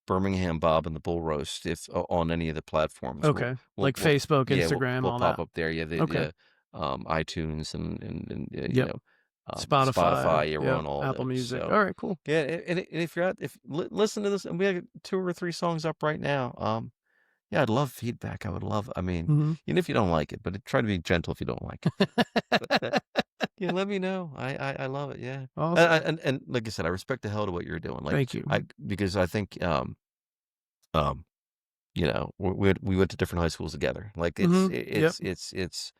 Birmingham Bob and the Bull Roast, if on any of the platforms. Okay, like Facebook, Instagram, we'll all pop that. up there. Yeah, iTunes and Spotify. Yeah, we're on all Apple those, Music. so. All right, cool. Yeah, and if you're listen to this, and we have 2 or 3 songs up right now. Yeah, I'd love feedback. I mean, even if you don't like it, but try to be gentle if you don't like it. Yeah, let me know. I love it. Yeah. Awesome. And like I said, I respect the hell out of what you're doing. Like, thank you. Because I think we went to different high schools together. Like, it's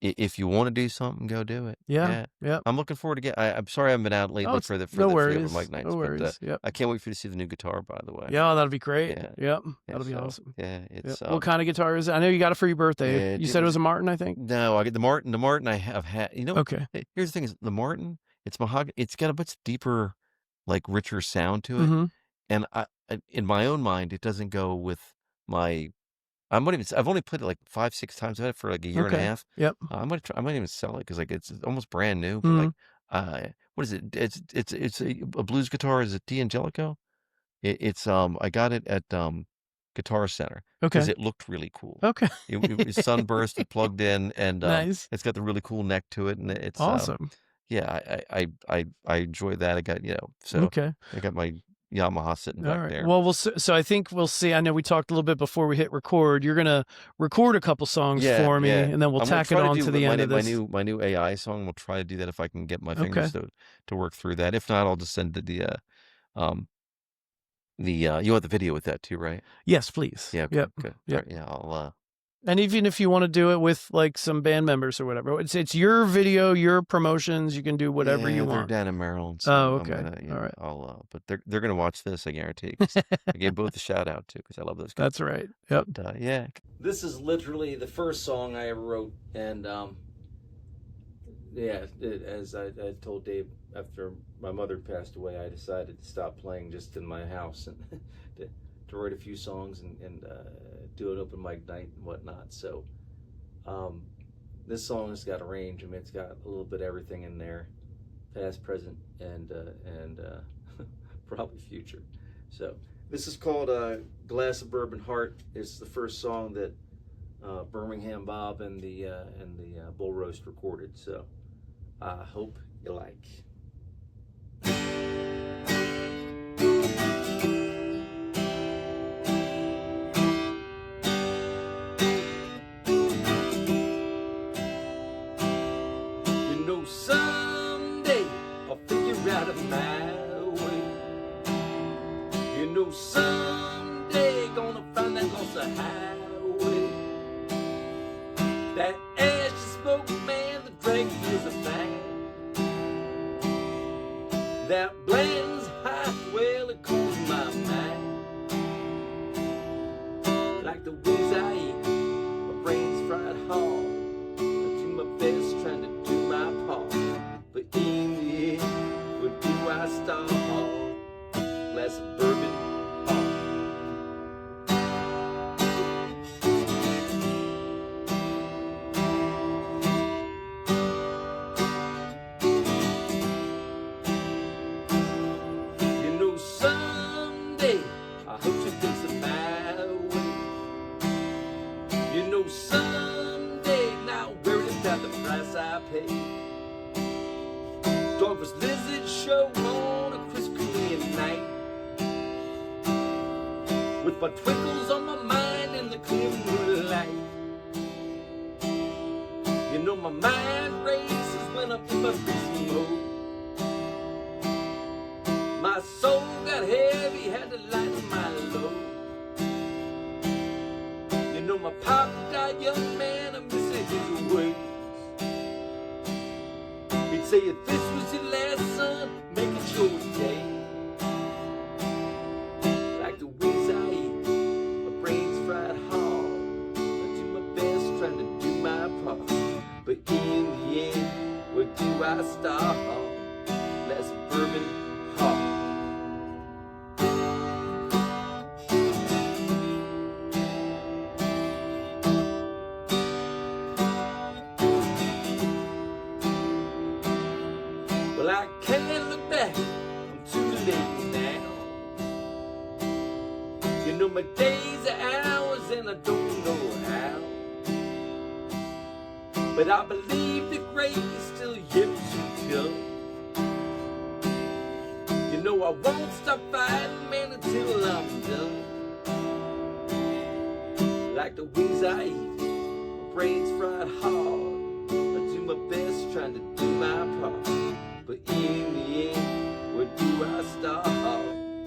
if you want to do something, go do it. Yeah. I'm looking forward to I'm sorry I haven't been out lately for the no worries. Mike nights. No worries. But I can't wait for you to see the new guitar, by the way. Yeah, that'll be great. Yeah. That'll be awesome. Yeah, it's what kind of guitar is it? I know you got it for your birthday. Yeah, you said it was a Martin, I think. No, I get the Martin. The Martin I have had. Okay. Here's the thing: is the Martin. It's mahogany. It's got a much deeper, like, richer sound to it. And in my own mind, it doesn't go with my. I've only played it like 5, 6 times. I've had it for like a year and a half. Yep. I might even sell it, because like it's almost brand new. But like, what is it? It's a blues guitar. Is it D'Angelico? It's I got it at Guitar Center because it looked really cool. Okay. It was sunburst, it plugged in, and nice. It's got the really cool neck to it, and it's awesome. Yeah, I enjoy that. I got so I got my Yamaha sitting All back right. there. Well, so I think we'll see. I know we talked a little bit before we hit record. You're gonna record a couple songs Yeah, for me, yeah. and then we'll I'm gonna tack it try to on do to the end of my this. new AI song. We'll try to do that if I can get my Okay. fingers to work through that. If not, I'll just send um you want the video with that too, right? Yes, please. Yeah, okay, Yep. good. All Yep. right, yeah, I'll And even if you want to do it with like some band members or whatever, it's your video, your promotions. You can do whatever you yeah, they're want. down in Maryland, so Oh, I'm okay. gonna, All right. but they're gonna watch this, I guarantee, because I gave both a shout out too, because I love those guys. That's right. Yep. But yeah, This is literally the first song I ever wrote, and as I told Dave, after my mother passed away, I decided to stop playing just in my house and to write a few songs and do an open mic night and whatnot. So this song has got a range. I mean, it's got a little bit of everything in there, past, present, and probably future. So this is called "Glass of Bourbon Heart." It's the first song that Birmingham Bob and the Bull Roast recorded. So I hope you like. You know, someday I'll figure out my way. You know, someday gonna find that lost highway. That ash and smoke, man, the drag is a man. That blends high, well, it cools my mind. Like the wings I eat, my brain's fried hard. I do my best trying to do my part. But in the end, where do I start? Glass of bourbon heart. You know, someday I hope she thinks of my way. You know, someday not worried about the price I pay. Dog was Lizard show on a crisp Korean night, with my twinkles on my mind and the clear moonlight. You know, my mind races when I'm in my busy mode. My soul got heavy, had to lighten my load. You know, my pop died young, man, I'm missing his ways. He'd say, if this was your last son, make it your day. Like the wings I eat, my brain's fried hard. I do my best trying to do my part. But in the end, where do I start? Glass of bourbon heart. Well, I can't look back, I'm too late now. You know, my days are hours and I don't know how. But I believe the grave is still yet to come. You know, I won't stop fighting, man, until I'm done. Like the wings I eat, my brain's fried hard. I do my best trying to do my part. But in the end, where do I start?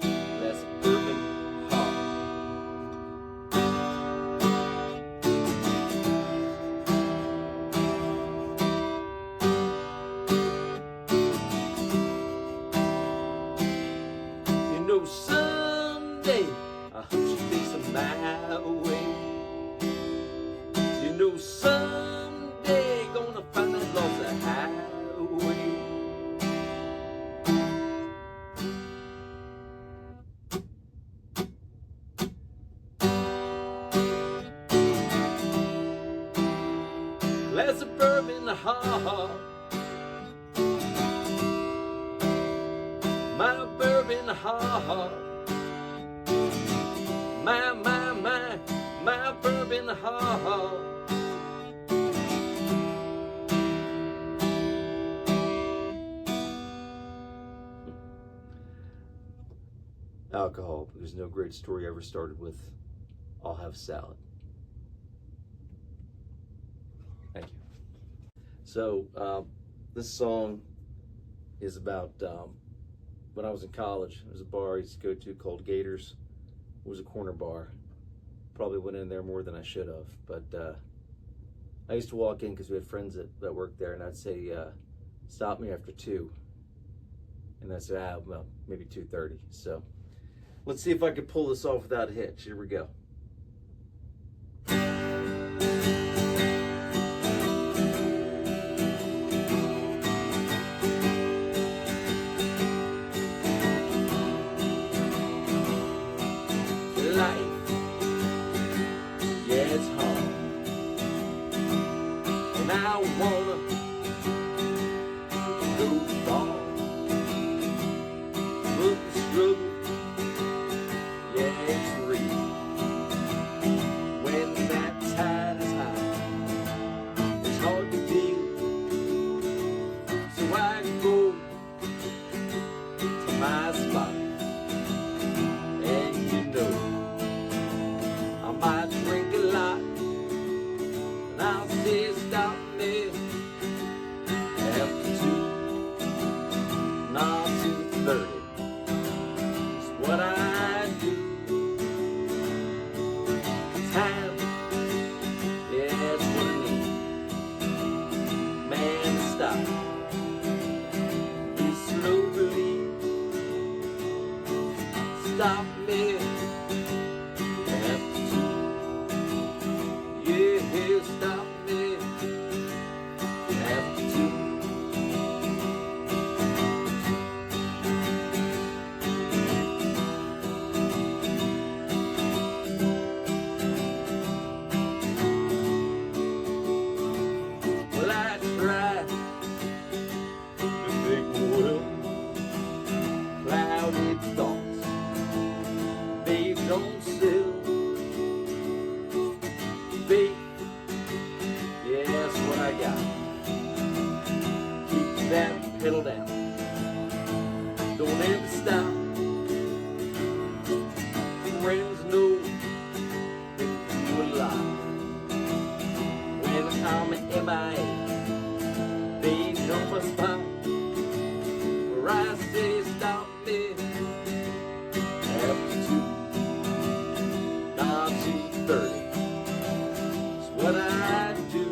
Glass of bourbon heart. You know, someday I hope she thinks of my way. You know, someday gonna find that lost highway. Glass of bourbon heart. My bourbon heart. My bourbon heart. alcohol, because no great story ever started with "I'll have salad." Thank you. So this song is about when I was in college. There was a bar I used to go to called Gators. It was a corner bar. Probably went in there more than I should have, but I used to walk in because we had friends that worked there, and I'd say, "Stop me after 2." And I'd say, well, maybe 2:30. So let's see if I can pull this off without a hitch. Here we go. Life, yeah, it's hard, and I wanna go far, but the struggle, yeah, it's real. When that tide is high, it's hard to deal, so I go to my spot, and you know I might drink a lot, and I'll say stop me after 2, not 2:30. It's what I do. Time, yeah, it's what I need. Man, stop. You slowly stop me after 2. Yeah, stop me after 2. Well, I tried to think, well, clouded thoughts, they don't sell. Faith, yeah, that's what I got. Keep that pedal down, don't ever stop. Friends know that you alive. When I'm MIA, they know my spot, where I say stop me after 2, not 2:30. It's what I do.